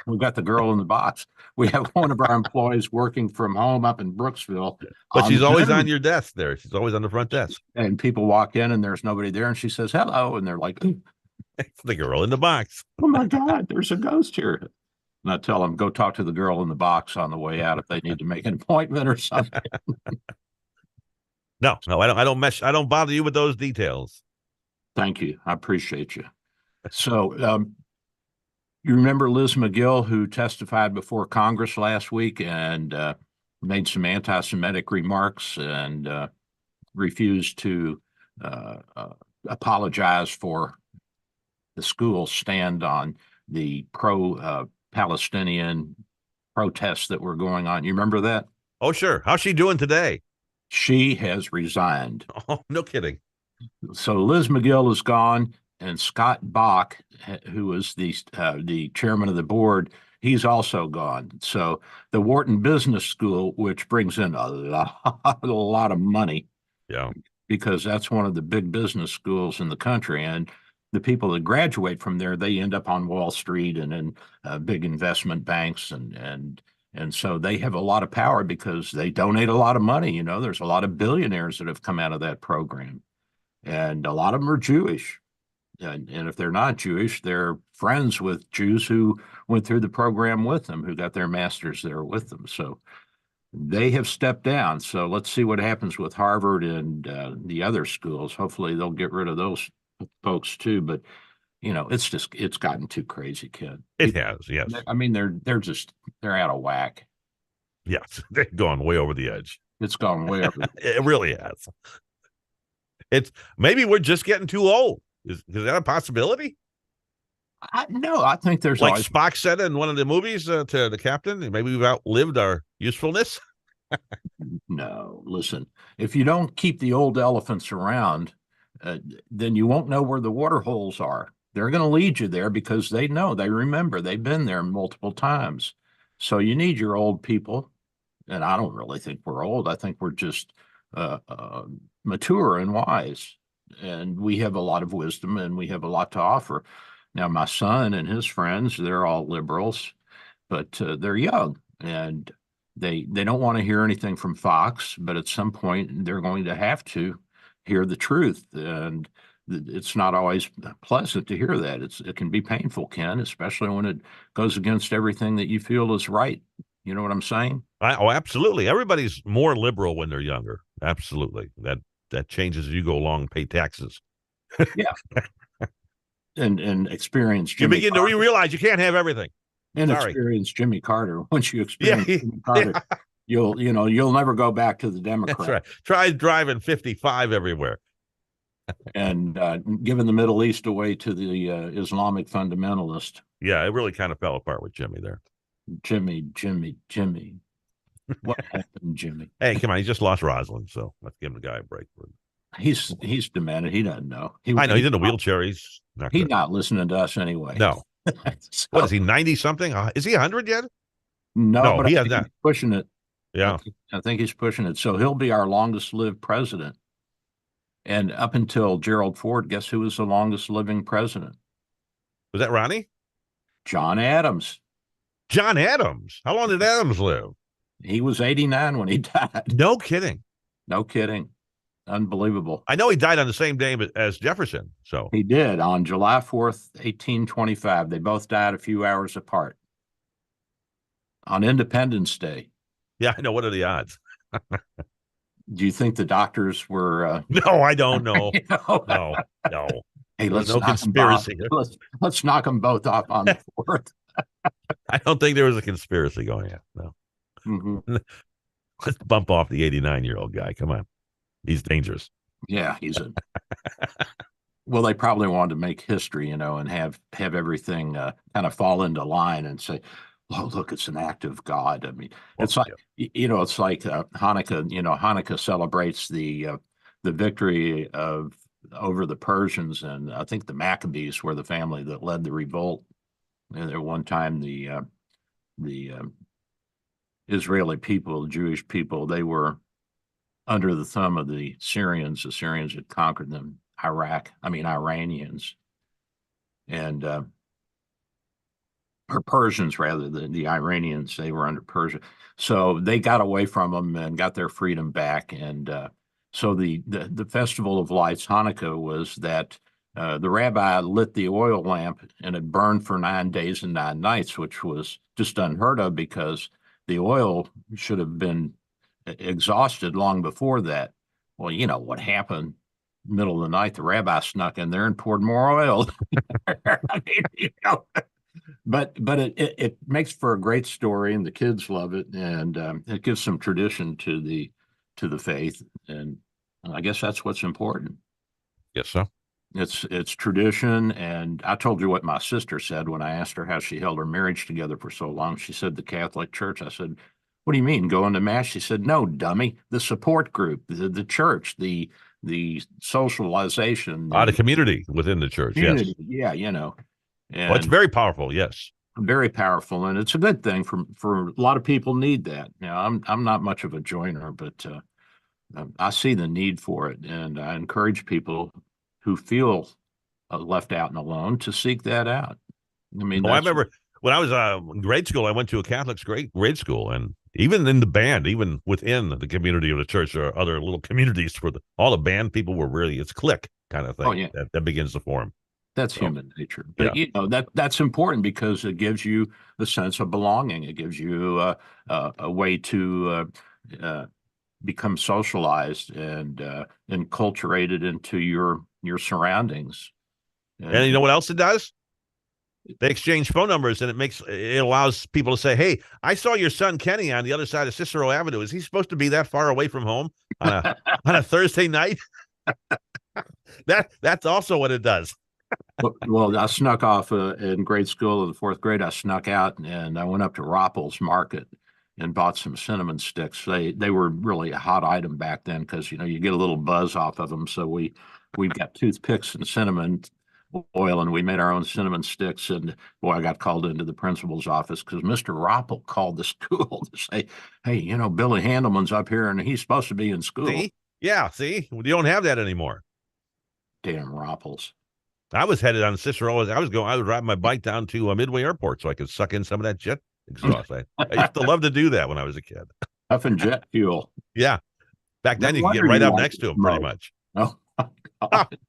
We got the girl in the box. We have one of our employees working from home up in Brooksville. But she's always on your desk there. She's always on the front desk. And people walk in and there's nobody there, and she says hello, and they're like, it's the girl in the box. Oh my God, there's a ghost here. And I tell them, go talk to the girl in the box on the way out if they need to make an appointment or something. No, I don't bother you with those details. Thank you. I appreciate you. So you remember Liz McGill, who testified before Congress last week and made some anti-Semitic remarks and refused to apologize for the school's stand on the pro-Palestinian protests that were going on. You remember that? Oh, sure. How's she doing today? She has resigned. Oh, no kidding. So Liz McGill is gone, and Scott Bach, who is the chairman of the board, he's also gone. So the Wharton Business School, which brings in a lot of money, yeah, because that's one of the big business schools in the country, and the people that graduate from there, they end up on Wall Street and in big investment banks, and so they have a lot of power because they donate a lot of money. You know, there's a lot of billionaires that have come out of that program, and a lot of them are Jewish. And if they're not Jewish, they're friends with Jews who went through the program with them, who got their masters there with them. So they have stepped down. So let's see what happens with Harvard and the other schools. Hopefully they'll get rid of those folks too. But it's gotten too crazy, kid. It has, yes. I mean, they're out of whack. Yes, they've gone way over the edge. It's gone way over. It really has. It's maybe we're just getting too old. Is that a possibility? No, I think there's Like always, Spock said in one of the movies to the captain, maybe we've outlived our usefulness. no, listen, if you don't keep the old elephants around, then you won't know where the water holes are. They're going to lead you there because they know, they remember, they've been there multiple times. So you need your old people. And I don't really think we're old. I think we're just mature and wise. And we have a lot of wisdom and we have a lot to offer. Now, my son and his friends, they're all liberals, but they're young and they don't want to hear anything from Fox, but at some point they're going to have to hear the truth. And it's not always pleasant to hear that. It can be painful, Ken, especially when it goes against everything that you feel is right. You know what I'm saying? Oh, absolutely. Everybody's more liberal when they're younger. Absolutely. That changes as you go along and pay taxes. Yeah. and experience You Jimmy begin Carter. to realize you can't have everything. And Sorry. experience Jimmy Carter. Once you experience Yeah, Jimmy Carter, you'll never go back to the Democrat. That's right. Try driving 55 everywhere. And giving the Middle East away to the Islamic fundamentalist. Yeah, it really kind of fell apart with Jimmy there. Jimmy. What happened, Jimmy? Hey, come on. He just lost Rosalind, so let's give him the guy a break. He's demented. He doesn't know. I know he's in a wheelchair. He's not listening to us anyway. No. So, What is he, 90 something? Is he 100 yet? no, but he I has think not. he's pushing it. Yeah. I think he's pushing it. So he'll be our longest lived president. And up until Gerald Ford, guess who was the longest living president? Was that Ronnie? John Adams. John Adams. How long did Adams live? He was 89 when he died. No kidding. No kidding. Unbelievable. I know he died on the same day as Jefferson. So he did on July 4th, 1825. They both died a few hours apart on Independence Day. Yeah, I know. What are the odds? Do you think the doctors were? No, I don't know. No. Hey, There's let's no knock conspiracy. them both. Let's knock them both off on the 4th. I don't think there was a conspiracy going on. No. Mm-hmm. Let's bump off the 89-year-old guy. Come on. He's dangerous. Yeah, he's a. Well, they probably wanted to make history, and have everything kind of fall into line and say, "Oh, look, it's an act of God." I mean, it's like it's like Hanukkah. Hanukkah celebrates the victory over the Persians, and I think the Maccabees were the family that led the revolt. And at one time, the Israeli people, the Jewish people, they were under the thumb of the Syrians. The Syrians had conquered them. Iranians, and or Persians rather than the Iranians. They were under Persia, so they got away from them and got their freedom back. And so the Festival of Lights, Hanukkah, was that the rabbi lit the oil lamp and it burned for 9 days and 9 nights, which was just unheard of because the oil should have been exhausted long before that. Well, you know what happened? Middle of the night, the rabbi snuck in there and poured more oil. But it makes for a great story, and the kids love it, and it gives some tradition to the faith, and I guess that's what's important. Yes, sir. It's tradition, and I told you what my sister said when I asked her how she held her marriage together for so long. She said the Catholic Church. I said, "What do you mean, going to mass?" She said, "No, dummy, the support group, the church, the socialization, the community within the church." Community, yes. Yeah, and well, it's very powerful. Yes, very powerful, and it's a good thing for a lot of people need that. Now, I'm not much of a joiner, but I see the need for it, and I encourage people who feel left out and alone to seek that out. I mean, I remember when I was in grade school, I went to a Catholic grade school, and even in the band, even within the community of the church, there are other little communities where all the band people were really, it's clique kind of thing. Oh, yeah. that begins to form. That's human nature. But, that's important because it gives you a sense of belonging. It gives you a way to become socialized and enculturated into your surroundings. And you know what else it does? They exchange phone numbers, and it allows people to say, "Hey, I saw your son Kenny on the other side of Cicero Avenue. Is he supposed to be that far away from home on a Thursday night?" That's also what it does. Well, I snuck off in grade school in the fourth grade. I snuck out and I went up to Roppel's Market and bought some cinnamon sticks. They were really a hot item back then because you get a little buzz off of them. So we got toothpicks and cinnamon oil, and we made our own cinnamon sticks. And boy, I got called into the principal's office because Mr. Roppel called the school to say, "Hey, Billy Handelman's up here and he's supposed to be in school." See? Yeah, see, we don't have that anymore. Damn Roppels. I was headed on Cicero. I was riding my bike down to Midway Airport so I could suck in some of that jet exhaust. I used to love to do that when I was a kid. Huffing jet fuel. Yeah. Back then, No you could get wonder right you up like next to to him pretty smoke. much. Oh, God.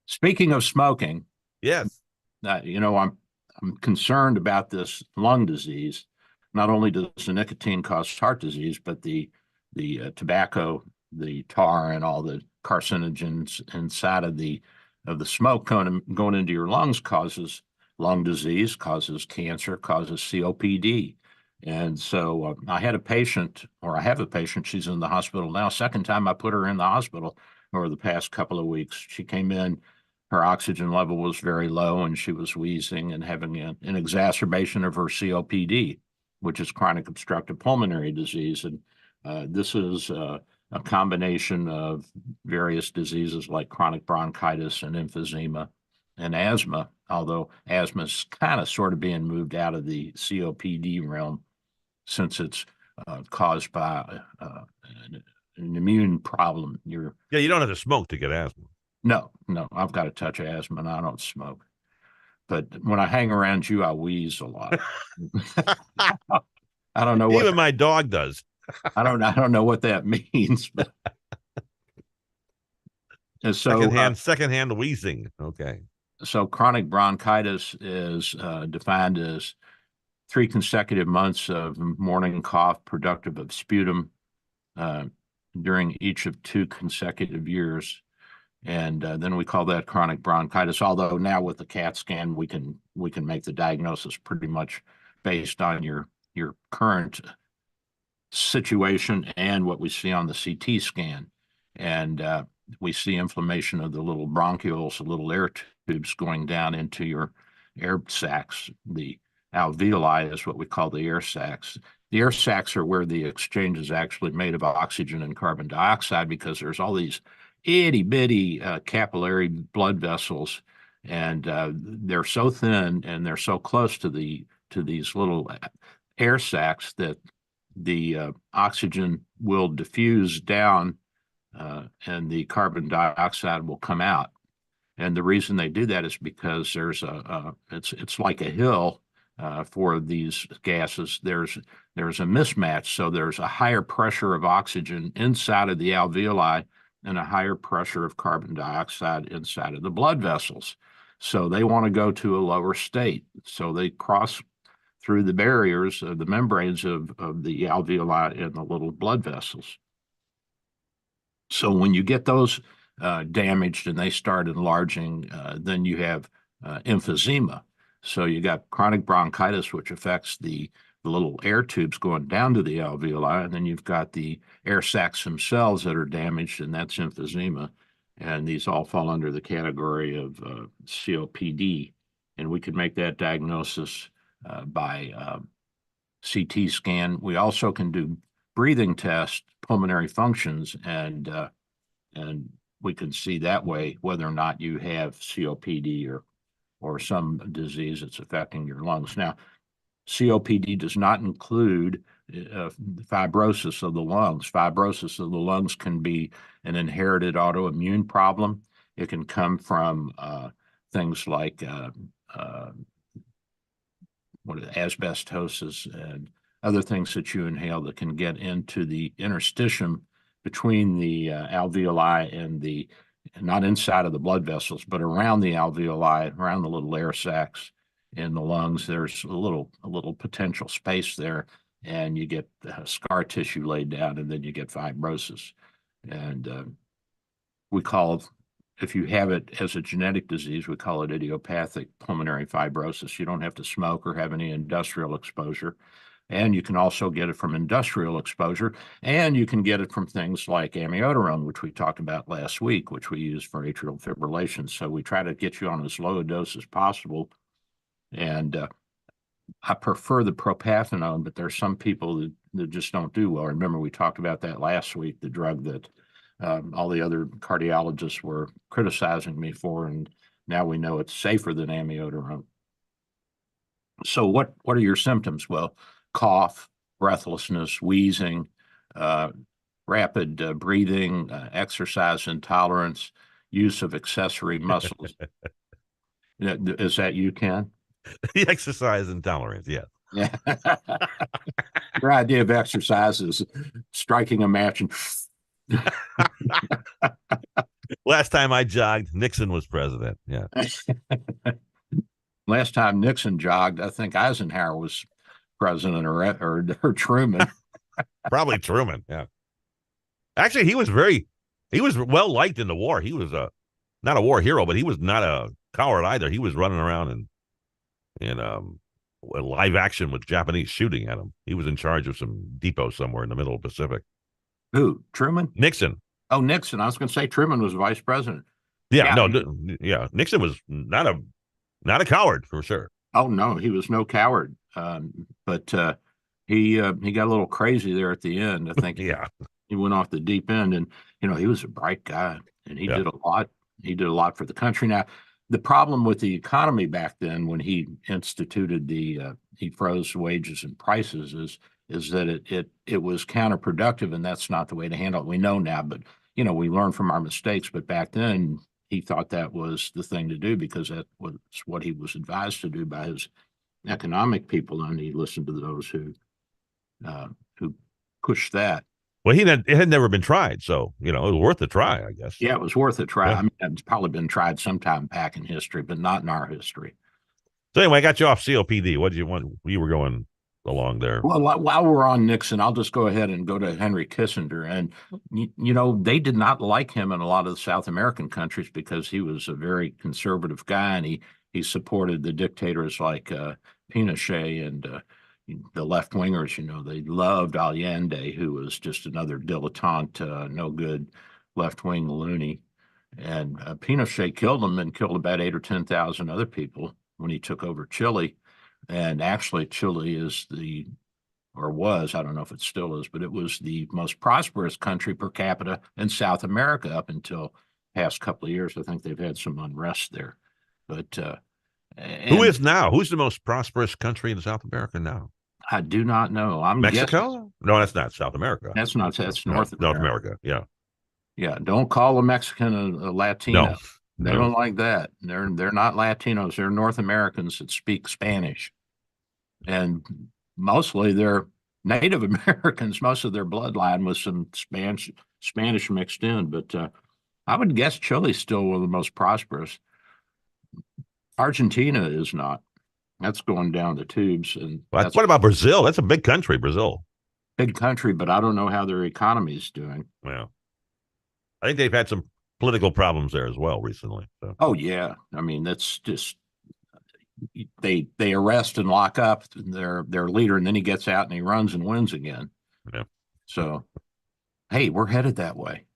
Speaking of smoking, Yes. I'm concerned about this lung disease. Not only does the nicotine cause heart disease, but the tobacco, the tar, and all the carcinogens inside of the smoke going into your lungs causes lung disease, causes cancer, causes COPD. And so I have a patient. She's in the hospital now. Second time I put her in the hospital over the past couple of weeks. She came in, her oxygen level was very low, and she was wheezing and having an exacerbation of her COPD, which is chronic obstructive pulmonary disease. And this is a combination of various diseases like chronic bronchitis and emphysema and asthma, although asthma is kind of sort of being moved out of the COPD realm since it's caused by an immune problem. You don't have to smoke to get asthma. No, I've got a touch of asthma and I don't smoke. But when I hang around you, I wheeze a lot. I don't know what Even my dog does. I don't know what that means, but and so secondhand wheezing. Okay. So chronic bronchitis is defined as 3 consecutive months of morning cough productive of sputum during each of 2 consecutive years. And then we call that chronic bronchitis. Although now with the CAT scan, we can make the diagnosis pretty much based on your current situation and what we see on the CT scan. And we see inflammation of the little bronchioles, the little air tubes going down into your air sacs. The alveoli is what we call the air sacs. The air sacs are where the exchange is actually made of oxygen and carbon dioxide, because there's all these itty bitty capillary blood vessels, and they're so thin and they're so close to these little air sacs that the oxygen will diffuse down and the carbon dioxide will come out. And the reason they do that is because there's it's like a hill for these gases. There's a mismatch. So there's a higher pressure of oxygen inside of the alveoli and a higher pressure of carbon dioxide inside of the blood vessels. So they want to go to a lower state. So they cross through the barriers of the membranes of the alveoli and the little blood vessels. So when you get those damaged and they start enlarging, then you have emphysema. So you got chronic bronchitis, which affects the little air tubes going down to the alveoli, and then you've got the air sacs themselves that are damaged, and that's emphysema. And these all fall under the category of COPD. And we could make that diagnosis by CT scan. We also can do breathing tests, pulmonary functions, and we can see that way whether or not you have COPD or some disease that's affecting your lungs. Now, COPD does not include fibrosis of the lungs. Fibrosis of the lungs can be an inherited autoimmune problem. It can come from things like asbestosis and other things that you inhale that can get into the interstitium between the alveoli and not inside of the blood vessels, but around the alveoli, around the little air sacs in the lungs. There's a little potential space there, and you get scar tissue laid down, and then you get fibrosis. And we call if you have it as a genetic disease, we call it idiopathic pulmonary fibrosis. You don't have to smoke or have any industrial exposure. And you can also get it from industrial exposure, and you can get it from things like amiodarone, which we talked about last week, which we use for atrial fibrillation. So we try to get you on as low a dose as possible. And I prefer the propafenone, but there's some people that just don't do well. Remember, we talked about that last week, the drug that all the other cardiologists were criticizing me for, and now we know it's safer than amiodarone. So what are your symptoms? Well, cough, breathlessness, wheezing, rapid breathing, exercise intolerance, use of accessory muscles. Is that you, Ken? The exercise intolerance, yeah. Yeah. Your idea of exercise is striking a match and Last time I jogged, Nixon was president. Yeah. Last time Nixon jogged, I think Eisenhower was president or Truman. Probably Truman. Yeah. Actually, he was well liked in the war. He was not a war hero, but he was not a coward either. He was running around in live action with Japanese shooting at him. He was in charge of some depot somewhere in the middle of the Pacific. Who? Truman? Nixon. Oh, Nixon. I was going to say Truman was vice president. Yeah. Nixon was not a coward for sure. Oh no, he was no coward. But he got a little crazy there at the end. I think Yeah. he went off the deep end, and he was a bright guy, and he did a lot. He did a lot for the country. Now, the problem with the economy back then, when he instituted he froze wages and prices, is that it was counterproductive, and that's not the way to handle it. We know now, but we learn from our mistakes. But back then, he thought that was the thing to do because that was what he was advised to do by his economic people, and he listened to those who pushed that. Well, it had never been tried, so it was worth a try, I guess. Yeah, it was worth a try. Yeah. I mean, it's probably been tried sometime back in history, but not in our history. So anyway, I got you off COPD. What did you want? You were going along there. Well, while we're on Nixon, I'll just go ahead and go to Henry Kissinger. And, they did not like him in a lot of the South American countries because he was a very conservative guy, and he supported the dictators like Pinochet and the left wingers. They loved Allende, who was just another dilettante, no good left wing loony. And Pinochet killed him and killed about 8,000 or 10,000 other people when he took over Chile. And actually, Chile was, I don't know if it still is, but it was the most prosperous country per capita in South America up until past couple of years. I think they've had some unrest there. But who is now? Who's the most prosperous country in South America now? I do not know. I'm Mexico? guessing. No, that's not South America. That's North America. North America, yeah. Yeah, don't call a Mexican a Latino. No. They don't like that. They're not Latinos. They're North Americans that speak Spanish. And mostly they're Native Americans. Most of their bloodline was some Spanish mixed in. But I would guess Chile's still one of the most prosperous. Argentina is not. That's going down the tubes. And what about Brazil? That's a big country, Brazil. Big country, but I don't know how their economy is doing. Well, I think they've had some political problems there as well recently. So. Oh yeah, I mean that's just they arrest and lock up their leader, and then he gets out and he runs and wins again. Yeah. So, hey, we're headed that way.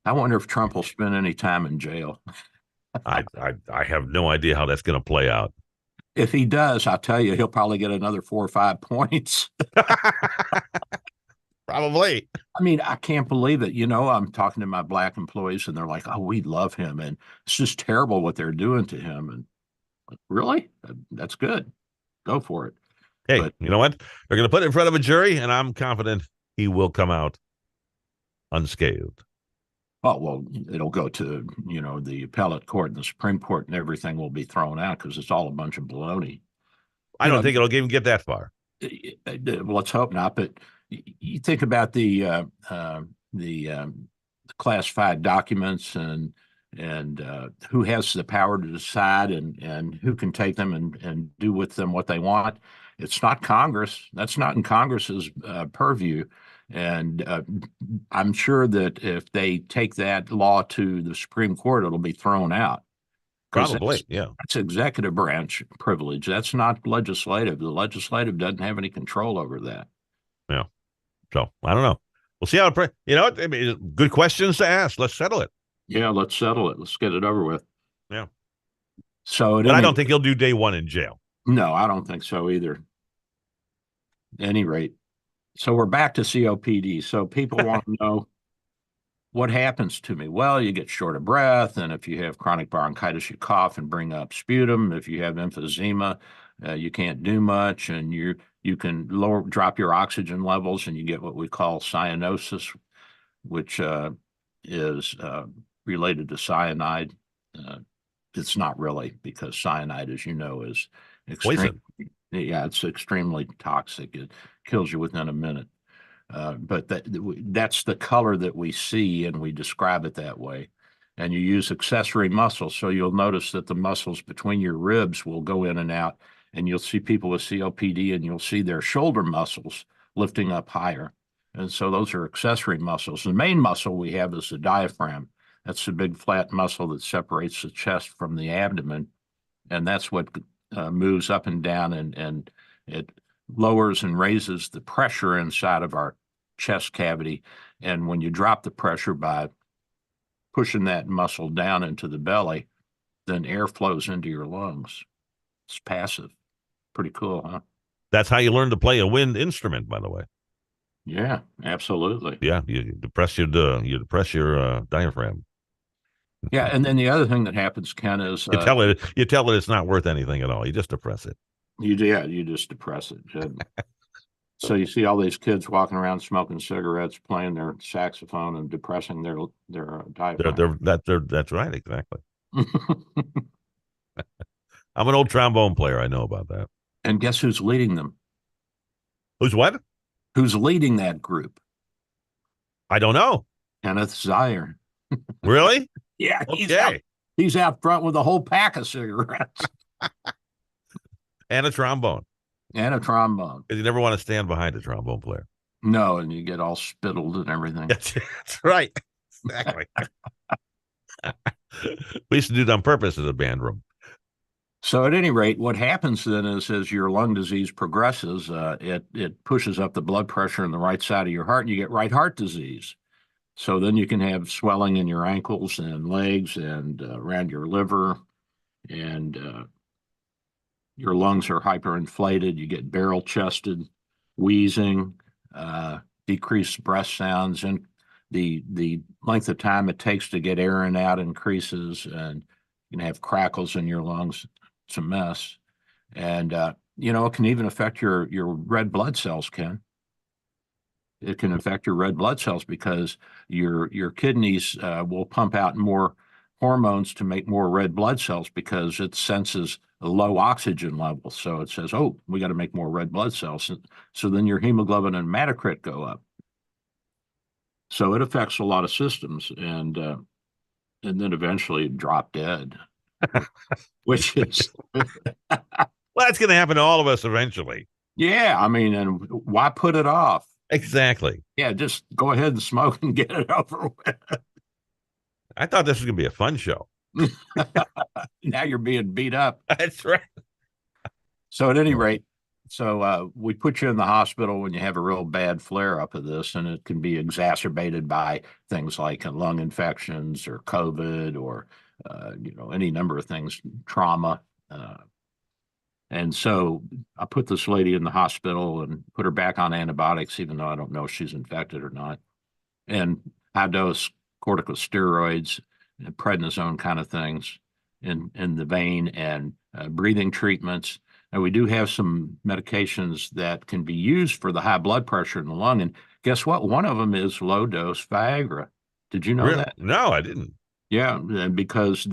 I wonder if Trump will spend any time in jail. I have no idea how that's going to play out. If he does, I'll tell you, he'll probably get another 4 or 5 points. Probably. I mean, I can't believe it. I'm talking to my black employees, and they're like, "Oh, we love him," and it's just terrible what they're doing to him. And really, that's good. Go for it. Hey, you know what? They're going to put it in front of a jury, and I'm confident he will come out unscathed. Oh, well, it'll go to, the appellate court and the Supreme Court, and everything will be thrown out because it's all a bunch of baloney. I don't think it'll even get that far. Well, let's hope not. But you think about the classified documents and who has the power to decide and who can take them and do with them what they want. It's not Congress. That's not in Congress's purview. And I'm sure that if they take that law to the Supreme Court, it'll be thrown out. Probably, yeah. That's executive branch privilege. That's not legislative. The legislative doesn't have any control over that. Yeah. So I don't know. We'll see how it. You know, I mean, good questions to ask. Let's settle it. Yeah, let's settle it. Let's get it over with. Yeah. So, but I don't think he'll do day one in jail. No, I don't think so either. At any rate, so we're back to COPD. So people want to know what happens to me. Well, you get short of breath, and if you have chronic bronchitis, you cough and bring up sputum. If you have emphysema, you can't do much, and you can drop your oxygen levels, and you get what we call cyanosis, which is related to cyanide. It's not really, because cyanide, as you know, is poison. Yeah, it's extremely toxic. It kills you within a minute. But that's the color that we see, and we describe it that way. And you use accessory muscles. So you'll notice that the muscles between your ribs will go in and out, and you'll see people with COPD, and you'll see their shoulder muscles lifting up higher. And so those are accessory muscles. The main muscle we have is the diaphragm. That's the big flat muscle that separates the chest from the abdomen. And that's what moves up and down, and it lowers and raises the pressure inside of our chest cavity. And when you drop the pressure by pushing that muscle down into the belly, then air flows into your lungs. It's passive. Pretty cool, huh? That's how you learn to play a wind instrument, by the way. Yeah, absolutely. Yeah, you depress your diaphragm. Yeah, and then the other thing that happens, Ken, is you tell it it's not worth anything at all. You just depress it. You just depress it. So you see all these kids walking around smoking cigarettes, playing their saxophone, and depressing their diaphragm. That's right, exactly. I'm an old trombone player. I know about that. And guess who's leading them? Who's what? Who's leading that group? I don't know. Kenneth Zier. Really? Yeah, okay. He's out front with a whole pack of cigarettes. And a trombone. Because you never want to stand behind a trombone player. No, and you get all spittled and everything. That's right. Exactly. We used to do it on purpose in the band room. So at any rate, what happens then is, as your lung disease progresses, it pushes up the blood pressure in the right side of your heart, and you get right heart disease. So then you can have swelling in your ankles and legs and around your liver, and your lungs are hyperinflated. You get barrel chested, wheezing, decreased breath sounds, and the length of time it takes to get air in and out increases, and you can have crackles in your lungs. It's a mess. And it can even affect your red blood cells, Ken. It can affect your red blood cells because your kidneys will pump out more hormones to make more red blood cells, because it senses a low oxygen level. So it says, oh, we got to make more red blood cells. So then your hemoglobin and hematocrit go up. So it affects a lot of systems, and then eventually drop dead, which is well, that's going to happen to all of us eventually. Yeah, I mean, and why put it off? Exactly. Yeah, just go ahead and smoke and get it over with. I thought this was going to be a fun show. Now you're being beat up. That's right. So at any rate, we put you in the hospital when you have a real bad flare-up of this, and it can be exacerbated by things like lung infections or COVID or, any number of things, trauma. And so I put this lady in the hospital and put her back on antibiotics, even though I don't know if she's infected or not, and high-dose corticosteroids and prednisone kind of things in the vein, and breathing treatments. And we do have some medications that can be used for the high blood pressure in the lung. And guess what? One of them is low-dose Viagra. Did you know that? No, I didn't. Yeah, and because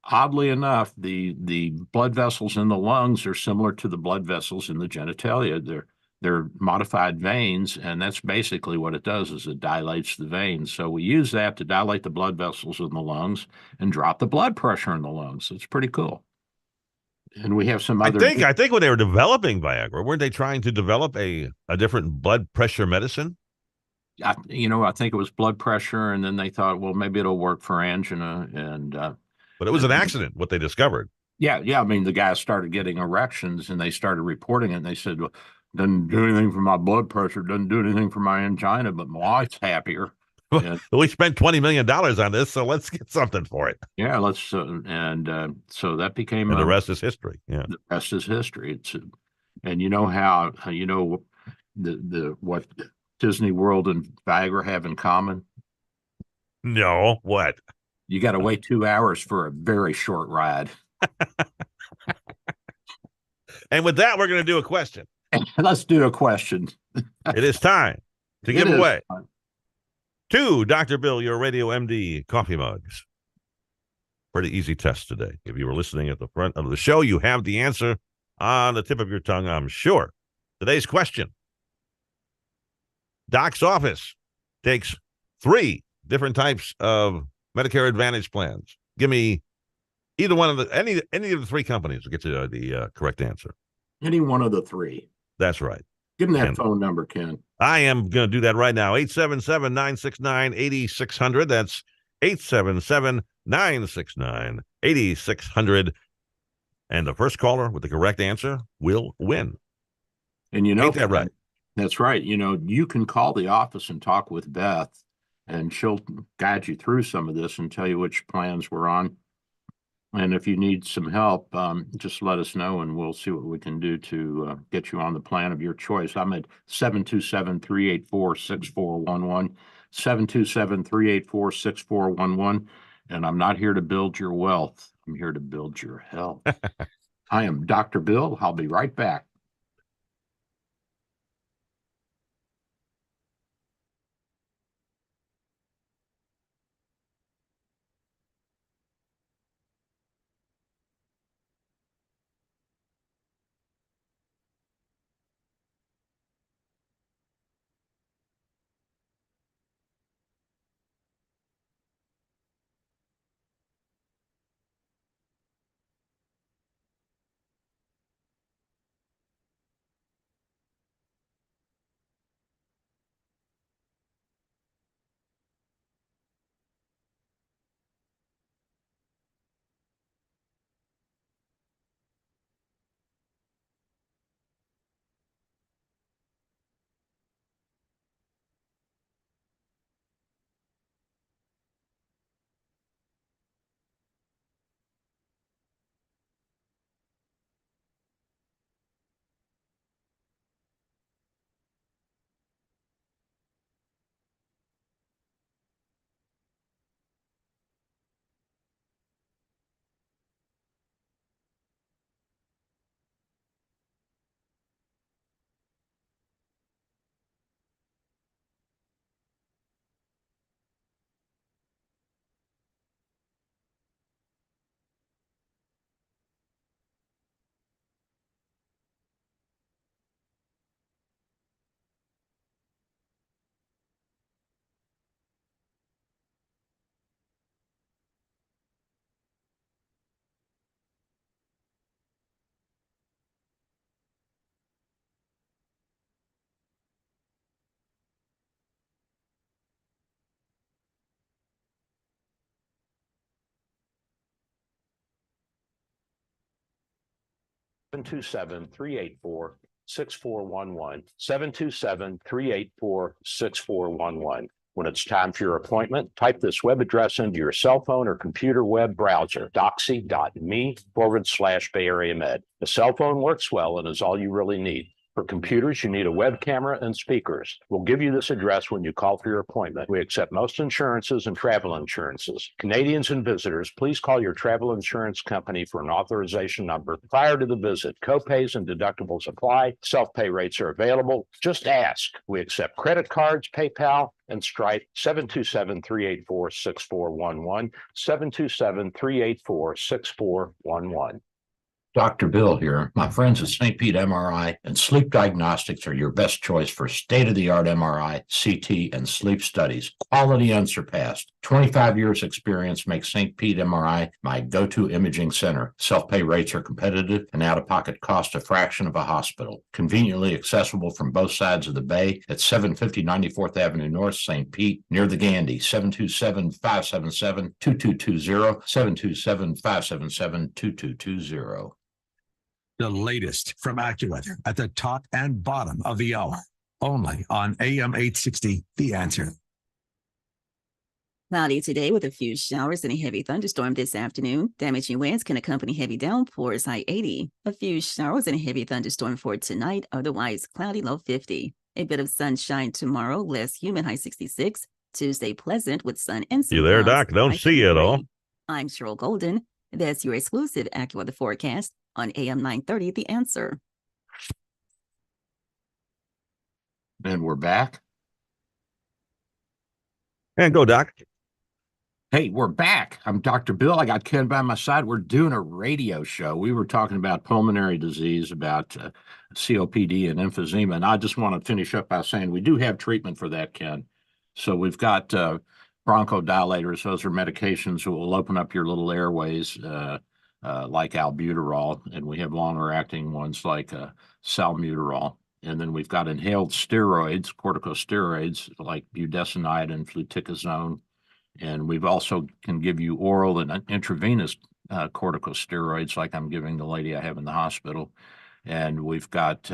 oddly enough, the blood vessels in the lungs are similar to the blood vessels in the genitalia. They're modified veins, and that's basically what it does, is it dilates the veins. So we use that to dilate the blood vessels in the lungs and drop the blood pressure in the lungs. It's pretty cool. And we have some other. I think when they were developing Viagra, weren't they trying to develop a different blood pressure medicine? I think it was blood pressure, and then they thought, well, maybe it'll work for angina, and But it was an accident, what they discovered. yeah. I mean, the guys started getting erections, and they started reporting it. And they said, well, doesn't do anything for my blood pressure, doesn't do anything for my angina, but my wife's happier. And, We spent $20 million on this, so let's get something for it. yeah, let's so that became And the rest is history. Yeah, the rest is history. And you know how the what Disney World and Viagra have in common? no, what? You got to wait 2 hours for a very short ride. And with that, we're going to do a question. Let's do a question. It is time to It give is away time. 2 Dr. Bill, your Radio MD coffee mugs. Pretty easy test today. If you were listening at the front of the show, you have the answer on the tip of your tongue, I'm sure. Today's question. Doc's office takes 3 different types of Medicare Advantage plans. Give me either one of the any of the 3 companies to get you the correct answer. Any one of the 3. That's right. Give them that And phone number, Ken. I am going to do that right now. 877-969-8600. That's 877-969-8600. And the first caller with the correct answer will win. And Ain't that right? That's right. You can call the office and talk with Beth, and she'll guide you through some of this and tell you which plans we're on. And if you need some help, just let us know, and we'll see what we can do to get you on the plan of your choice. I'm at 727-384-6411, 727-384-6411. And I'm not here to build your wealth. I'm here to build your health. I am Dr. Bill. I'll be right back. Seven two seven 384-6411, 727-384-6411. When it's time for your appointment, type this web address into your cell phone or computer web browser, doxy.me/Bay Area Med. The cell phone works well and is all you really need. For computers, you need a web camera and speakers. We'll give you this address when you call for your appointment. We accept most insurances and travel insurances. Canadians and visitors, please call your travel insurance company for an authorization number prior to the visit. Copays and deductibles apply. Self-pay rates are available. Just ask. We accept credit cards, PayPal, and Stripe. 727-384-6411, 727-384-6411. Dr. Bill here. My friends at St. Pete MRI and Sleep Diagnostics are your best choice for state-of-the-art MRI, CT, and sleep studies. Quality unsurpassed. 25 years experience makes St. Pete MRI my go-to imaging center. Self-pay rates are competitive and out-of-pocket cost a fraction of a hospital. Conveniently accessible from both sides of the bay at 750 94th Avenue North, St. Pete, near the Gandy. 727-577-2220, 727-577-2220. The latest from AccuWeather at the top and bottom of the hour. Only on AM 860, The Answer. Cloudy today with a few showers and a heavy thunderstorm this afternoon. Damaging winds can accompany heavy downpours, high 80. A few showers and a heavy thunderstorm for tonight, otherwise cloudy, low 50. A bit of sunshine tomorrow, less humid, high 66. Tuesday, pleasant with sun and some You there, clouds, Doc? Don't high see you at all. 73. I'm Cheryl Golden. That's your exclusive AccuWeather forecast on AM 930, The Answer. And we're back. And go, Doc. Hey, we're back. I'm Dr. Bill. I got Ken by my side. We're doing a radio show. We were talking about pulmonary disease, about COPD and emphysema. And I just want to finish up by saying we do have treatment for that, Ken. So we've got bronchodilators. Those are medications that will open up your little airways, like albuterol. And we have longer acting ones like salmeterol. And then we've got inhaled steroids, corticosteroids, like budesonide and fluticasone. And we've also can give you oral and intravenous corticosteroids, like I'm giving the lady I have in the hospital. And we've got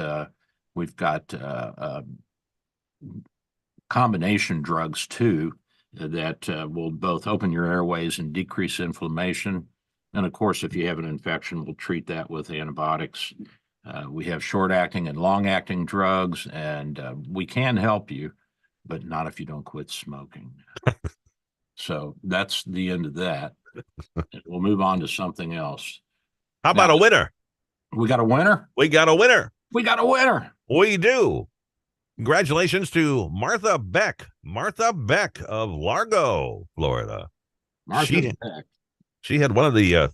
combination drugs too that will both open your airways and decrease inflammation. And of course, if you have an infection, we'll treat that with antibiotics. We have short-acting and long-acting drugs, and we can help you, but not if you don't quit smoking. So that's the end of that. We'll move on to something else. How about a winner? We got a winner? We got a winner. We got a winner. We do. Congratulations to Martha Beck. Martha Beck of Largo, Florida. Martha Beck. She had one of the,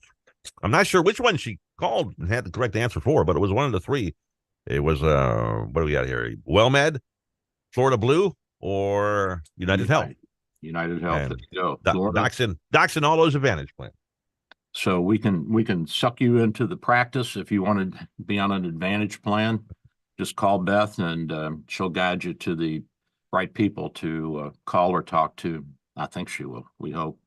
I'm not sure which one she called and had the correct answer for, but it was one of the three. It was, what do we got here? WellMed, Florida Blue, or United Health. United Health. And there you go. Docs in all those Advantage plans. So we can suck you into the practice if you want to be on an Advantage plan. Just call Beth and she'll guide you to the right people to call or talk to. I think she will. We hope.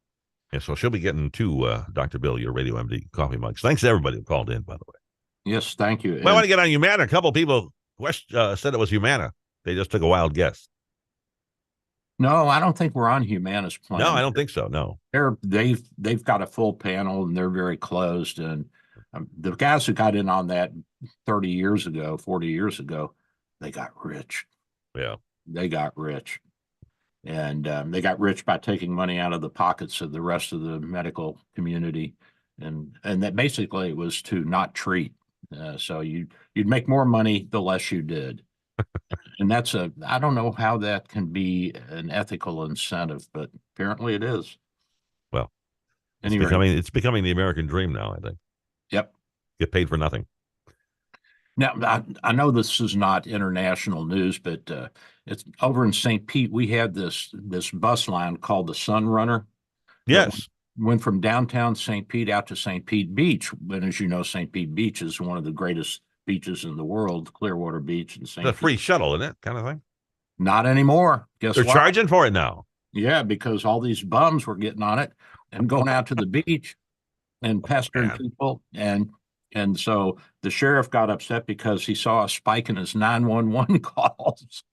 Yeah, so she'll be getting two Dr. Bill, your Radio MD coffee mugs. Thanks to everybody who called in, by the way. Yes, thank you. I want to get on Humana. A couple of people said it was Humana. They just took a wild guess. No, I don't think we're on Humana's plan. No, I don't think so. No, they've got a full panel and they're very closed. And the guys who got in on that 30 years ago, 40 years ago, they got rich. Yeah, they got rich, and they got rich by taking money out of the pockets of the rest of the medical community, and that basically it was to not treat. So you'd make more money the less you did. And I don't know how that can be an ethical incentive, but apparently it is. Well, anyway, it's becoming the American dream now, I think. Yep. Get paid for nothing. Now, I know this is not international news, but it's over in St. Pete. We had this bus line called the Sun Runner. Yes. Went from downtown St. Pete out to St. Pete Beach. And as you know, St. Pete Beach is one of the greatest beaches in the world, Clearwater Beach and St. It's a free shuttle, isn't it? Kind of thing. Not anymore. Guess they're what? charging for it now. Yeah, because all these bums were getting on it and going out to the beach and pestering people. And so the sheriff got upset because he saw a spike in his 911 calls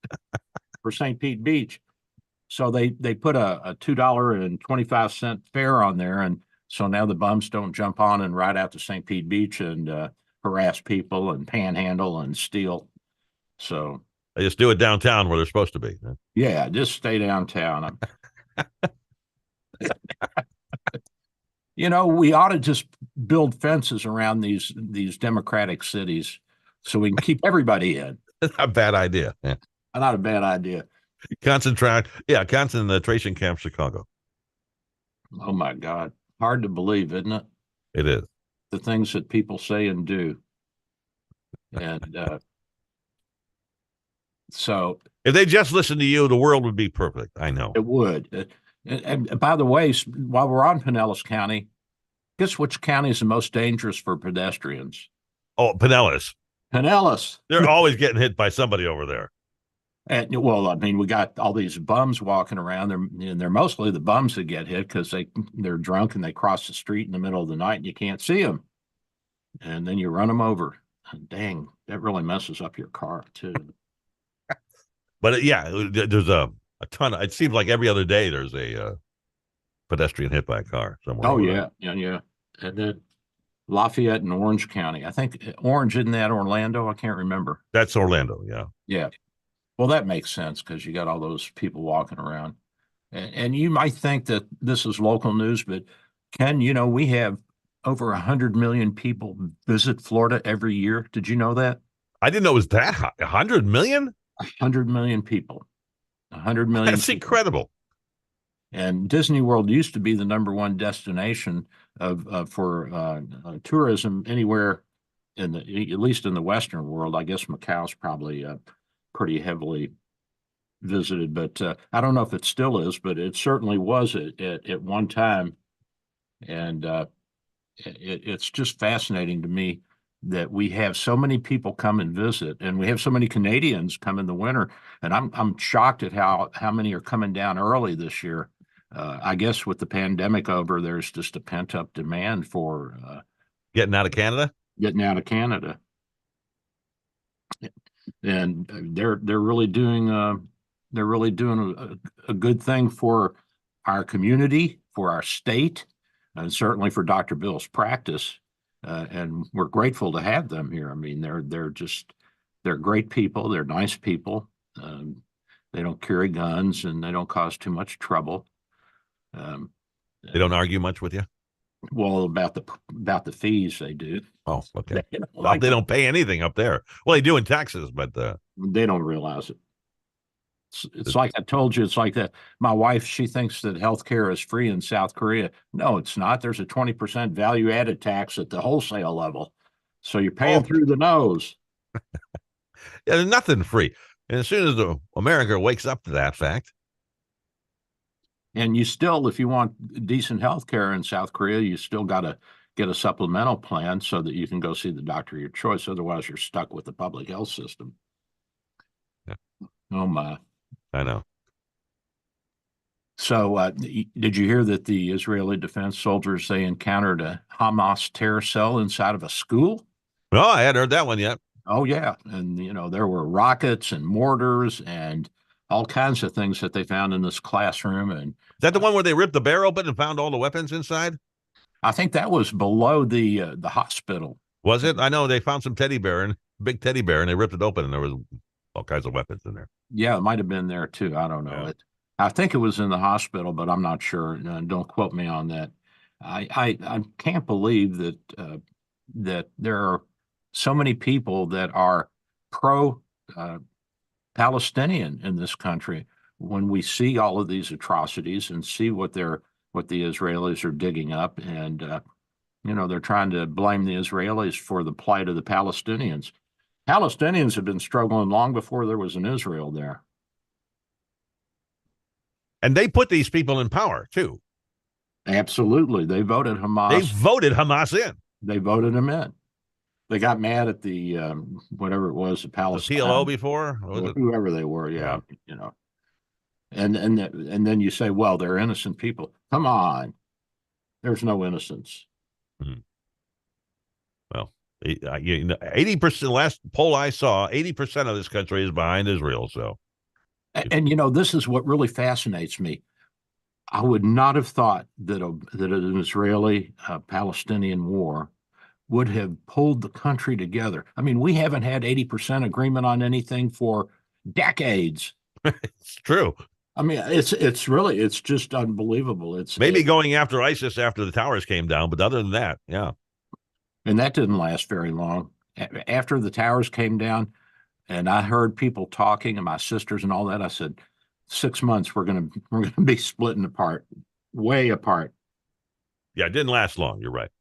for St. Pete Beach. So they put a $2.25 fare on there. And so now the bums don't jump on and ride out to St. Pete Beach and harass people and panhandle and steal. So they just do it downtown where they're supposed to be. Yeah, just stay downtown. You know, we ought to just build fences around these democratic cities so we can keep everybody in. Not a bad idea. Yeah. Not a bad idea. Concentration camp, Chicago. Oh my God. Hard to believe, isn't it? It is. the things that people say and do. And so if they just listened to you, the world would be perfect. I know it would. And by the way, while we're on Pinellas County, guess which county is the most dangerous for pedestrians? Oh, Pinellas. Pinellas. They're always getting hit by somebody over there. And well, I mean, we got all these bums walking around. They're mostly the bums that get hit because they're drunk and they cross the street in the middle of the night and you can't see them. And then you run them over. And dang, that really messes up your car too. But yeah, there's a ton. It seems like every other day there's a pedestrian hit by a car somewhere. Oh yeah, yeah. And then Lafayette and Orange County. I think Orange, isn't that Orlando? I can't remember. That's Orlando. Yeah. Yeah. Well, that makes sense because you got all those people walking around. And you might think that this is local news, but Ken, we have over 100 million people visit Florida every year. Did you know that? I didn't know it was that high. 100 million? 100 million people. 100 million. That's incredible. And Disney World used to be the number one destination for tourism anywhere at least in the Western world. I guess Macau's probably pretty heavily visited, but I don't know if it still is, but it certainly was at one time. And it's just fascinating to me that we have so many people come and visit, and we have so many Canadians come in the winter. And I'm shocked at how many are coming down early this year. I guess with the pandemic over, there's just a pent up demand for getting out of Canada. And they're really doing a good thing for our community, for our state, and certainly for Dr. Bill's practice. And we're grateful to have them here. I mean, they're great people. They're nice people. They don't carry guns and they don't cause too much trouble. They don't argue much with you. Well, about the fees, they do. Oh, okay. They don't pay anything up there. Well, they do in Texas, but they don't realize it. It's like I told you. It's like that. My wife, she thinks that healthcare is free in South Korea. No, it's not. There's a 20% value-added tax at the wholesale level, so you're paying through the nose. Yeah, there's nothing free. And as soon as America wakes up to that fact. And you still, if you want decent health care in South Korea, you still got to get a supplemental plan so that you can go see the doctor of your choice. Otherwise, you're stuck with the public health system. Yeah. Oh, my. I know. So did you hear that the Israeli defense soldiers, they encountered a Hamas terror cell inside of a school? No, I hadn't heard that one yet. Oh, yeah. And, there were rockets and mortars and all kinds of things that they found in this classroom. And is that the one where they ripped the bear open and found all the weapons inside? I think that was below the hospital. Was it? I know they found some big teddy bear, and they ripped it open, and there was all kinds of weapons in there. Yeah, it might have been there too. I don't know. I think it was in the hospital, but I'm not sure. Don't quote me on that. I can't believe that that there are so many people that are pro Palestinian in this country. When we see all of these atrocities and see what the Israelis are digging up, and they're trying to blame the Israelis for the plight of the Palestinians. Palestinians have been struggling long before there was an Israel there. And they put these people in power too. Absolutely. They voted Hamas. They voted Hamas in. They voted them in. They got mad at the whatever it was, the Palestine. The PLO before? Whoever they were, yeah. And then you say, well, they're innocent people. Come on. There's no innocence. Mm-hmm. Well, 80%, last poll I saw, 80% of this country is behind Israel. So, and this is what really fascinates me. I would not have thought that an Israeli-Palestinian war would have pulled the country together. I mean, we haven't had 80% agreement on anything for decades. It's true. I mean, it's just unbelievable. It's maybe going after ISIS after the towers came down, but other than that, yeah. And that didn't last very long. After the towers came down, and I heard people talking, and my sisters and all that, I said, 6 months we're gonna be splitting apart, way apart. Yeah, it didn't last long. You're right.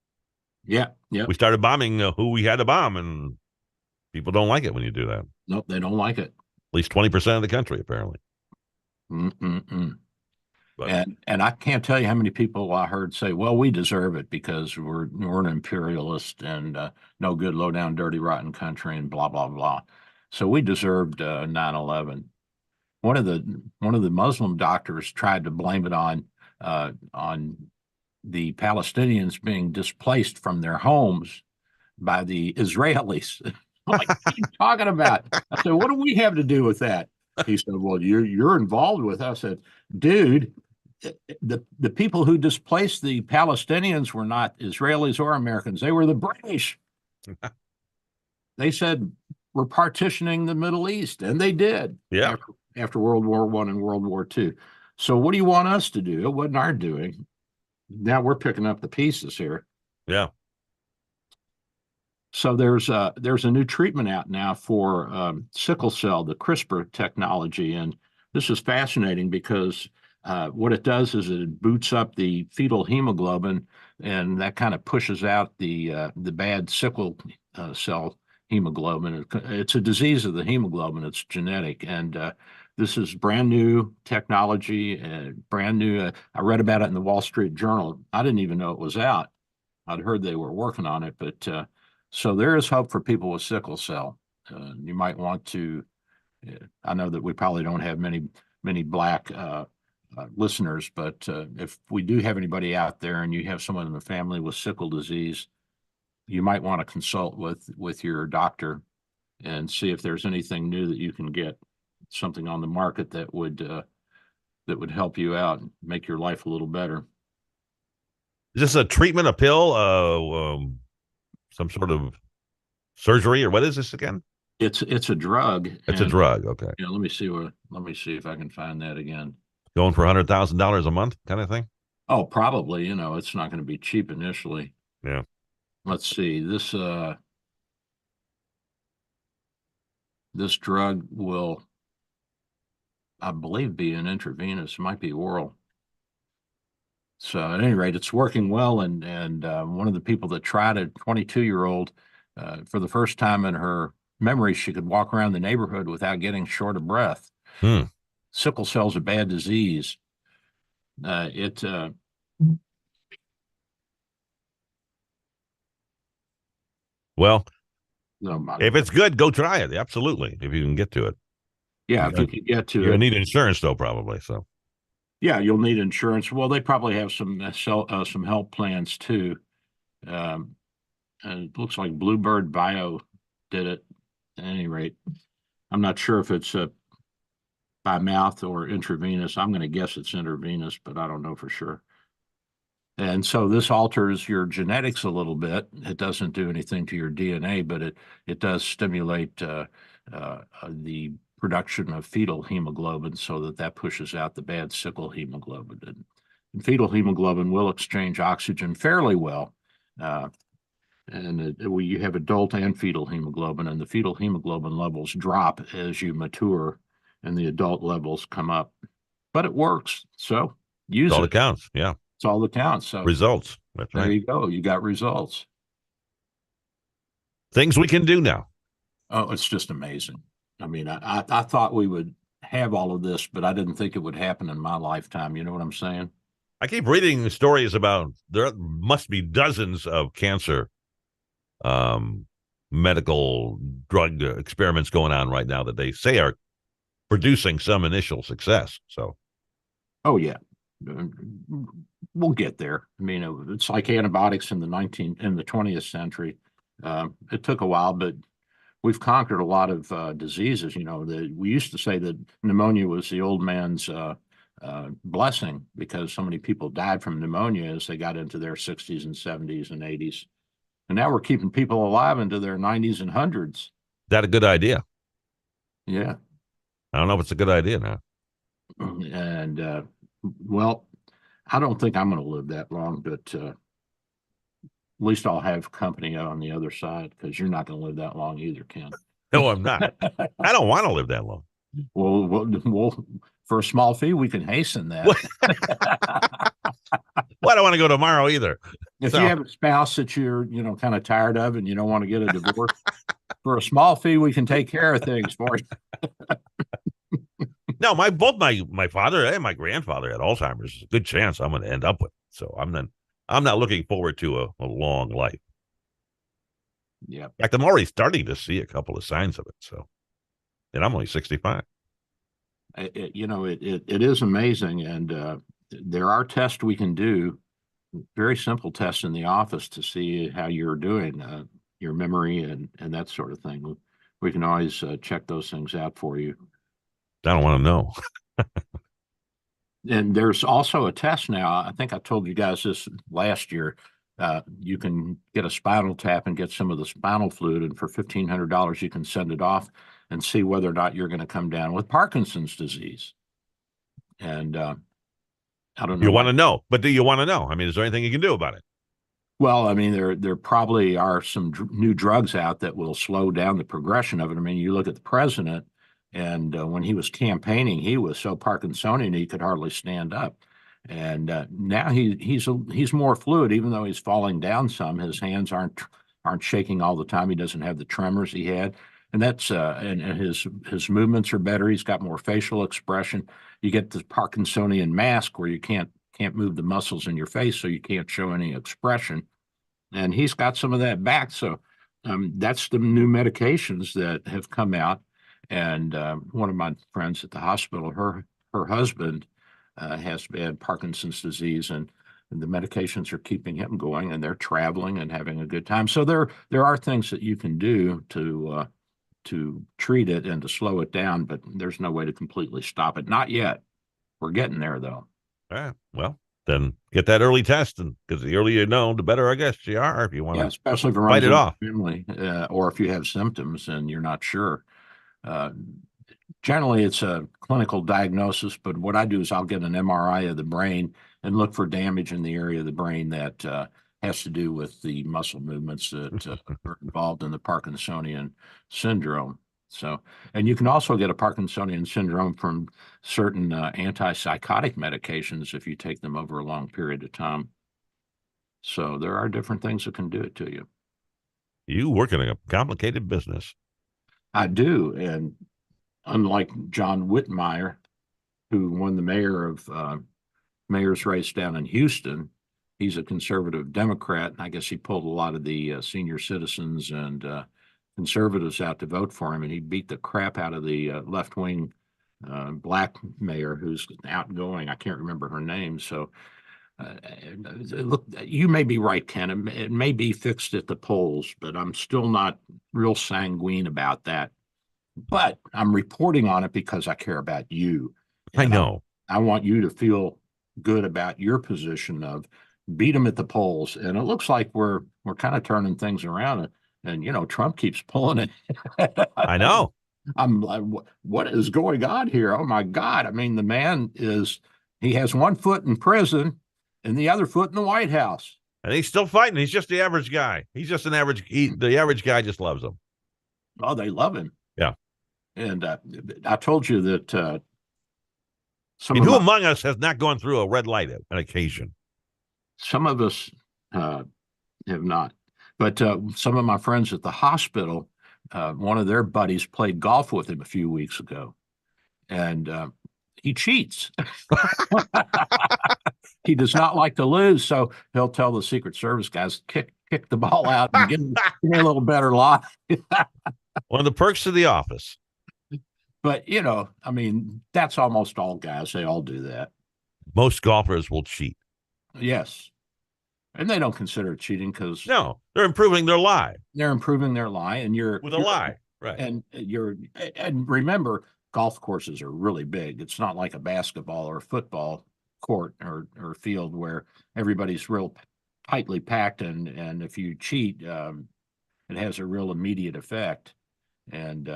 Yeah. Yeah. We started bombing who we had to bomb, and people don't like it when you do that. At Nope. They don't like it. least 20% of the country, apparently. Mm-mm-mm. But And I can't tell you how many people I heard say, "Well, we deserve it because we're an imperialist and no good, low down, dirty, rotten country, and blah blah blah." So we deserved 9/11. One of the Muslim doctors tried to blame it on the Palestinians being displaced from their homes by the Israelis. I'm like, what are you talking about? I said, what do we have to do with that? He said, well, you're involved with us. I said, dude, the people who displaced the Palestinians were not Israelis or Americans. They were the British. They said we're partitioning the Middle East, and they did. Yeah. After World War I and World War II. So what do you want us to do? It wasn't our doing. Now we're picking up the pieces here. yeah. So there's a new treatment out now for sickle cell, the CRISPR technology, and this is fascinating because what it does is it boots up the fetal hemoglobin, and that kind of pushes out the bad sickle cell hemoglobin. It's a disease of the hemoglobin. It's genetic, and this is brand new technology, brand new. I read about it in the Wall Street Journal. I didn't even know it was out. I'd heard they were working on it, but so there is hope for people with sickle cell. You might want to. I know that we probably don't have many black listeners, but if we do have anybody out there, and you have someone in the family with sickle disease, you might want to consult with your doctor and see if there's anything new that you can get, something on the market that would help you out and make your life a little better. Is this a treatment, a pill, some sort of surgery, or what is this again? It's a drug. It's a drug. Okay. Yeah, let me see if I can find that again. Going for $100,000 a month kind of thing? Oh, probably. It's not going to be cheap initially. Yeah. Let's see. This drug will, I believe, be an intravenous. It might be oral. So at any rate, it's working well. And one of the people that tried it, 22-year-old, for the first time in her memory, she could walk around the neighborhood without getting short of breath. Sickle cell's a bad disease. Well, no, if it's good, go try it. Absolutely. If you can get to it. Yeah, if you could get to you're it. gonna need insurance though, probably. So yeah, you'll need insurance. Well, they probably have some health plans too. And it looks like Bluebird Bio did it. At any rate, I'm not sure if it's by mouth or intravenous. I'm going to guess it's intravenous, but I don't know for sure. And so this alters your genetics a little bit. It doesn't do anything to your DNA, but it does stimulate the production of fetal hemoglobin, so that pushes out the bad sickle hemoglobin. And fetal hemoglobin will exchange oxygen fairly well. You have adult and fetal hemoglobin, and the fetal hemoglobin levels drop as you mature, and the adult levels come up. But it works, so use it. all that counts. Yeah, it's all that counts. So results. That's there right. you go. You got results. Things we can do now. Oh, it's just amazing. I mean, I thought we would have all of this, but I didn't think it would happen in my lifetime. You know what I'm saying? I keep reading stories about there must be dozens of cancer medical drug experiments going on right now that they say are producing some initial success. So, oh yeah, we'll get there. I mean, it's like antibiotics in the 20th century. It took a while, but we've conquered a lot of diseases. We used to say that pneumonia was the old man's blessing, because so many people died from pneumonia as they got into their 60s and 70s and 80s. And now we're keeping people alive into their 90s and 100s. Is that a good idea? Yeah. I don't know if it's a good idea now. And, well, I don't think I'm going to live that long, but at least I'll have company on the other side, because you're not going to live that long either, Ken. No, I'm not. I don't want to live that long. Well, for a small fee, we can hasten that. Well, I don't want to go tomorrow either. If So- you have a spouse that you're, kind of tired of and you don't want to get a divorce, for a small fee, we can take care of things for you. No, both my father and my grandfather had Alzheimer's. There's a good chance I'm going to end up with it. So I'm not looking forward to a long life. Yeah. In fact, I'm already starting to see a couple of signs of it. So, and I'm only 65. It is amazing. And there are tests we can do, very simple tests in the office to see how you're doing, your memory and that sort of thing. We can always check those things out for you. I don't want to know. And there's also a test now. I think I told you guys this last year. You can get a spinal tap and get some of the spinal fluid, and for $1,500, you can send it off and see whether or not you're going to come down with Parkinson's disease. And I don't know. You want to know, but do you want to know? I mean, is there anything you can do about it? Well, I mean, there probably are some new drugs out that will slow down the progression of it. I mean, you look at the president, and when he was campaigning, he was so Parkinsonian he could hardly stand up. And now he's more fluid, even though he's falling down some. His hands aren't shaking all the time. He doesn't have the tremors he had, and that's and his movements are better. He's got more facial expression. You get the Parkinsonian mask where you can't move the muscles in your face, so you can't show any expression. And he's got some of that back. So that's the new medications that have come out. And one of my friends at the hospital, her husband has had Parkinson's disease, and the medications are keeping him going, and they're traveling and having a good time. So there are things that you can do to treat it and to slow it down, but there's no way to completely stop it. Not yet. We're getting there, though. Well, then get that early test, and because the earlier you know, the better, I guess, you are. If you want to, especially if it fight runs it in off. the family, or if you have symptoms and you're not sure. Generally, it's a clinical diagnosis, but what I do is I'll get an MRI of the brain and look for damage in the area of the brain that has to do with the muscle movements that are involved in the Parkinsonian syndrome. So, and you can also get a Parkinsonian syndrome from certain antipsychotic medications if you take them over a long period of time. So there are different things that can do it to you. You work in a complicated business. I do, and unlike John Whitmire, who won the mayor's race down in Houston, he's a conservative Democrat, and I guess he pulled a lot of the senior citizens and conservatives out to vote for him, and he beat the crap out of the left-wing black mayor who's outgoing. I can't remember her name. So look, you may be right, Ken. It may be fixed at the polls, but I'm still not real sanguine about that. But I'm reporting on it because I care about you. I know. I want you to feel good about your position of beat them at the polls. And it looks like we're kind of turning things around. And Trump keeps pulling it. I know. I'm like, what is going on here? Oh my God. I mean, the man he has one foot in prison and the other foot in the White House. And he's still fighting. He's just the average guy. He's just an average. The average guy just loves him. Oh, they love him. Yeah. And I told you that who among us has not gone through a red light on occasion? Some of us have not. But some of my friends at the hospital, one of their buddies played golf with him a few weeks ago. And he cheats. He does not like to lose. So he'll tell the Secret Service guys, kick the ball out and give me a little better lie. One of the perks of the office. But, I mean, that's almost all guys. They all do that. Most golfers will cheat. Yes. And they don't consider it cheating because no, they're improving their lie. They're improving their lie, and with a lie, right? And remember, golf courses are really big. It's not like a basketball or a football court or field where everybody's real tightly packed, and if you cheat, it has a real immediate effect. And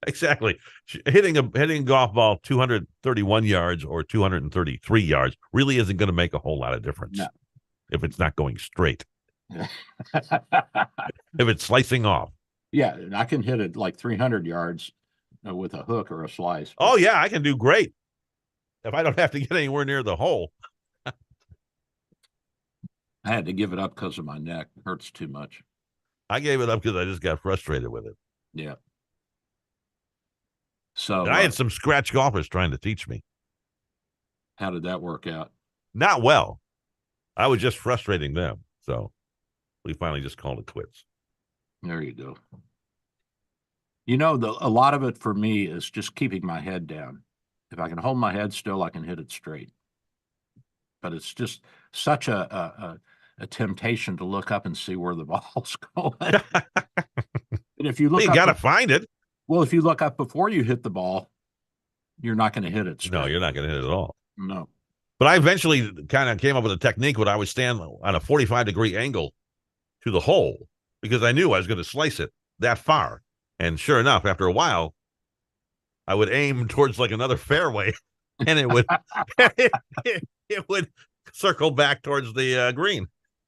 exactly, hitting a golf ball 231 yards or 233 yards really isn't going to make a whole lot of difference. No. If it's not going straight. If it's slicing off. Yeah, and I can hit it like 300 yards with a hook or a slice. Oh, yeah, I can do great. If I don't have to get anywhere near the hole. I had to give it up because of my neck. It hurts too much. I gave it up because I just got frustrated with it. Yeah. So And I had some scratch golfers trying to teach me. how did that work out? Not well. I was just frustrating them. So we finally just called it quits. There you go. You know, a lot of it for me is just keeping my head down. If I can hold my head still, I can hit it straight. But it's just such a temptation to look up and see where the ball's going. And if you look You up, got to find it. well, if you look up before you hit the ball, you're not going to hit it straight. No, you're not going to hit it at all. No. But I eventually kind of came up with a technique where I would stand on a 45-degree angle to the hole because I knew I was going to slice it that far. And sure enough, after a while, I would aim towards like another fairway, and it would it would circle back towards the green.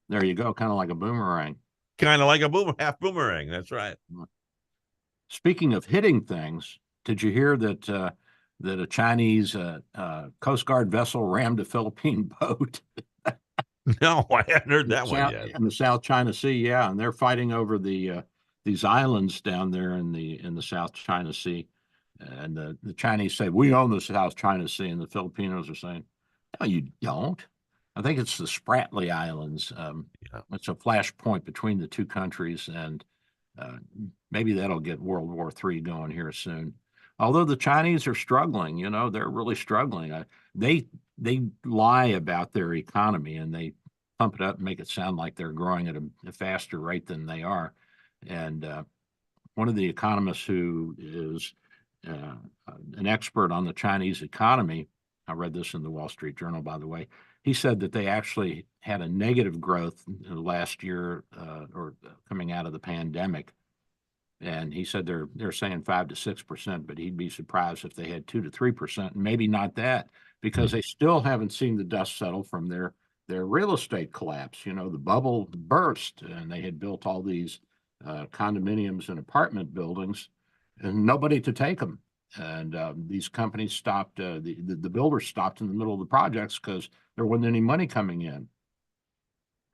There you go, kind of like a boomerang. Kind of like a half boomerang. That's right. Speaking of hitting things, did you hear that that a Chinese Coast Guard vessel rammed a Philippine boat? No, I hadn't heard that one yet. In the South China Sea, yeah, and they're fighting over the these islands down there in the South China Sea, and the Chinese say we own the South China Sea, and the Filipinos are saying, no, you don't. I think it's the Spratly Islands. It's a flashpoint between the two countries, and maybe that'll get World War III going here soon. Although the Chinese are struggling, you know, they're really struggling. They lie about their economy and they pump it up and make it sound like they're growing at a faster rate than they are. And one of the economists who is an expert on the Chinese economy, I read this in the Wall Street Journal, by the way, he said that they actually had a negative growth last year or coming out of the pandemic. And he said they're saying 5 to 6%, but he'd be surprised if they had 2 to 3%, and maybe not that, because they still haven't seen the dust settle from their real estate collapse. You know, the bubble burst, and they had built all these condominiums and apartment buildings, and nobody to take them. And these companies stopped. The builders stopped in the middle of the projects because there wasn't any money coming in,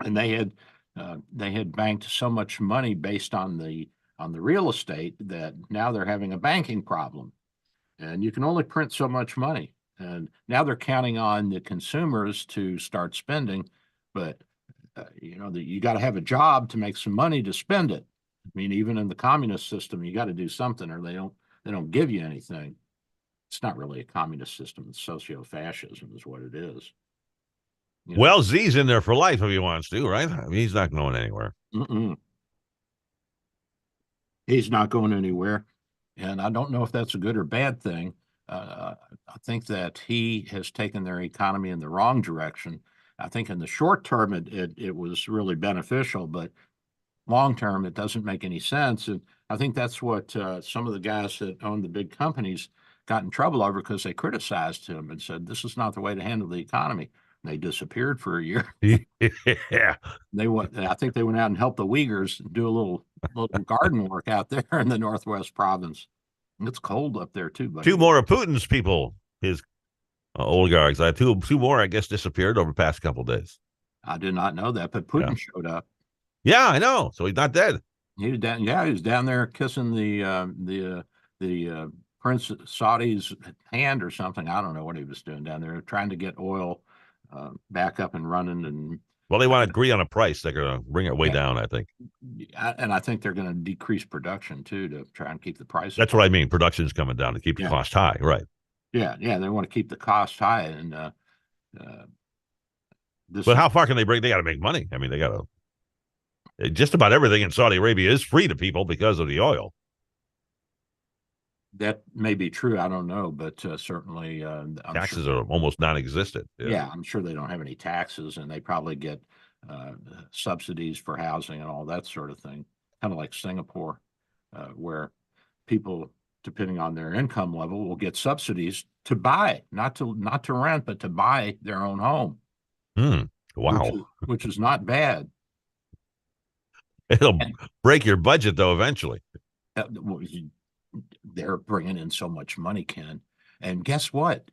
and they had banked so much money based on the real estate that now they're having a banking problem, and you can only print so much money. And now they're counting on the consumers to start spending, but you know that you got to have a job to make some money to spend it. I mean, even in the communist system, you got to do something, or they don't give you anything. It's not really a communist system; it's socio-fascism, is what it is. You know? Well, Z's in there for life if he wants to, right? I mean, he's not going anywhere. He's not going anywhere. And I don't know if that's a good or bad thing. I think that he has taken their economy in the wrong direction. I think in the short term, it was really beneficial, but long term, it doesn't make any sense. And I think that's what some of the guys that own the big companies got in trouble over, because they criticized him and said, this is not the way to handle the economy. And they disappeared for a year. Yeah. I think they went out and helped the Uyghurs do a little garden work out there in the Northwest province. And it's cold up there too, buddy. Two more of Putin's people, his oligarchs. Two more, I guess, disappeared over the past couple of days. I did not know that, but Putin showed up. Yeah, I know. So he's not dead. He was down. Yeah, he was down there kissing the Prince Saudi's hand or something. I don't know what he was doing down there, trying to get oil back up and running. And well, they want to agree on a price. They're going to bring it way down, I think. And I think they're going to decrease production too to try and keep the price. That's what I mean. Production's coming down to keep the cost high, right? Yeah, they want to keep the cost high. And but how far can they bring? They got to make money. I mean, they got to. Just about everything in Saudi Arabia is free to people because of the oil. That may be true. I don't know, but certainly taxes are almost non-existent. Yeah, I'm sure they don't have any taxes, and they probably get subsidies for housing and all that sort of thing. Kind of like Singapore, where people, depending on their income level, will get subsidies to buy, not to rent, but to buy their own home. Wow, which is not bad. It'll break your budget though eventually. They're bringing in so much money, Ken. And guess what?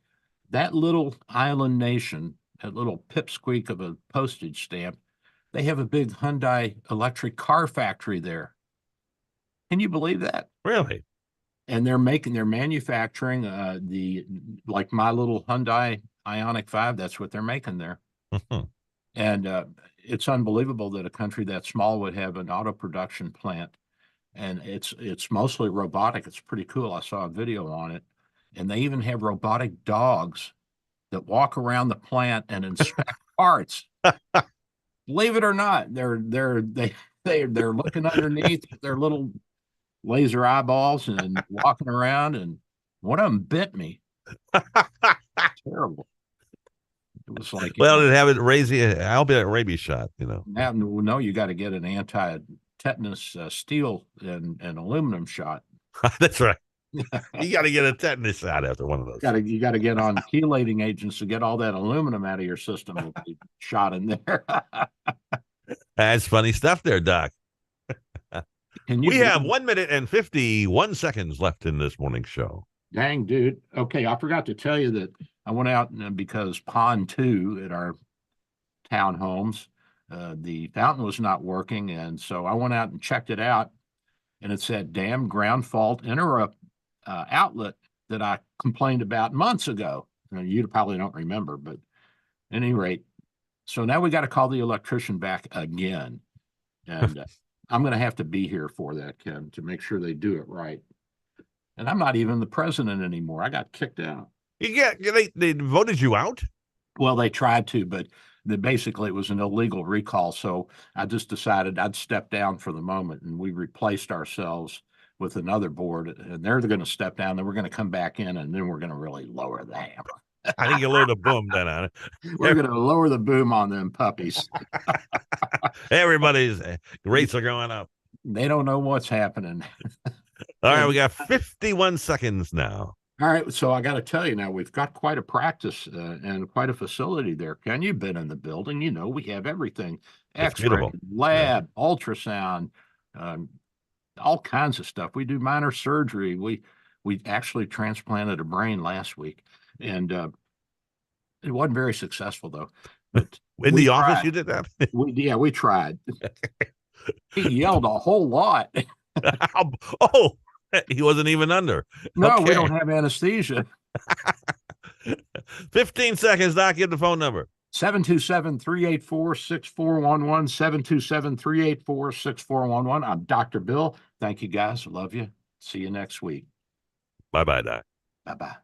That little island nation, that little pipsqueak of a postage stamp, They have a big Hyundai electric car factory there. Can you believe that? Really? And they're manufacturing like my little Hyundai Ioniq 5. That's what they're making there. And it's unbelievable that a country that small would have an auto production plant. And it's mostly robotic. It's pretty cool. I saw a video on it. And they even have robotic dogs that walk around the plant and inspect parts. Believe it or not, they're looking underneath their little laser eyeballs and walking around, and one of them bit me. Terrible. It was like, well, it have it raise you. I'll be a rabies shot, Now, no, you got to get an anti-tetanus steel and aluminum shot. That's right. You got to get a tetanus shot after one of those. You got to get on chelating agents to get all that aluminum out of your system. Will be shot in there. That's funny stuff there, Doc. We have 1 minute and 51 seconds left in this morning's show. Dang, dude. Okay, I forgot to tell you that I went out because Pond 2 at our townhomes, the fountain was not working. And so I went out and checked it out. And it said, damn ground fault interrupt outlet that I complained about months ago. You probably don't remember, but at any rate, so now we got to call the electrician back again. And I'm going to have to be here for that, Ken, to make sure they do it right. And I'm not even the president anymore. I got kicked out. They voted you out? Well, they tried to, but basically it was an illegal recall. So I just decided I'd step down for the moment, and we replaced ourselves with another board, and they're going to step down, then we're going to come back in, and then we're going to really lower the hammer. I think you lower the boom then on it. We're going to lower the boom on them puppies. Everybody's rates are going up. They don't know what's happening. All right, we got 51 seconds now. All right, so I got to tell you now, we've got quite a practice and quite a facility there. Ken, you've been in the building. We have everything. X-ray, lab, ultrasound, all kinds of stuff. We do minor surgery. We actually transplanted a brain last week, and it wasn't very successful though. But in the office, you did that? We tried. He yelled a whole lot. Oh, he wasn't even under. No, okay. We don't have anesthesia. 15 seconds, Doc. Get the phone number. 727-384-6411, 727-384-6411. I'm Dr. Bill. Thank you, guys. Love you. See you next week. Bye-bye, Doc. Bye-bye.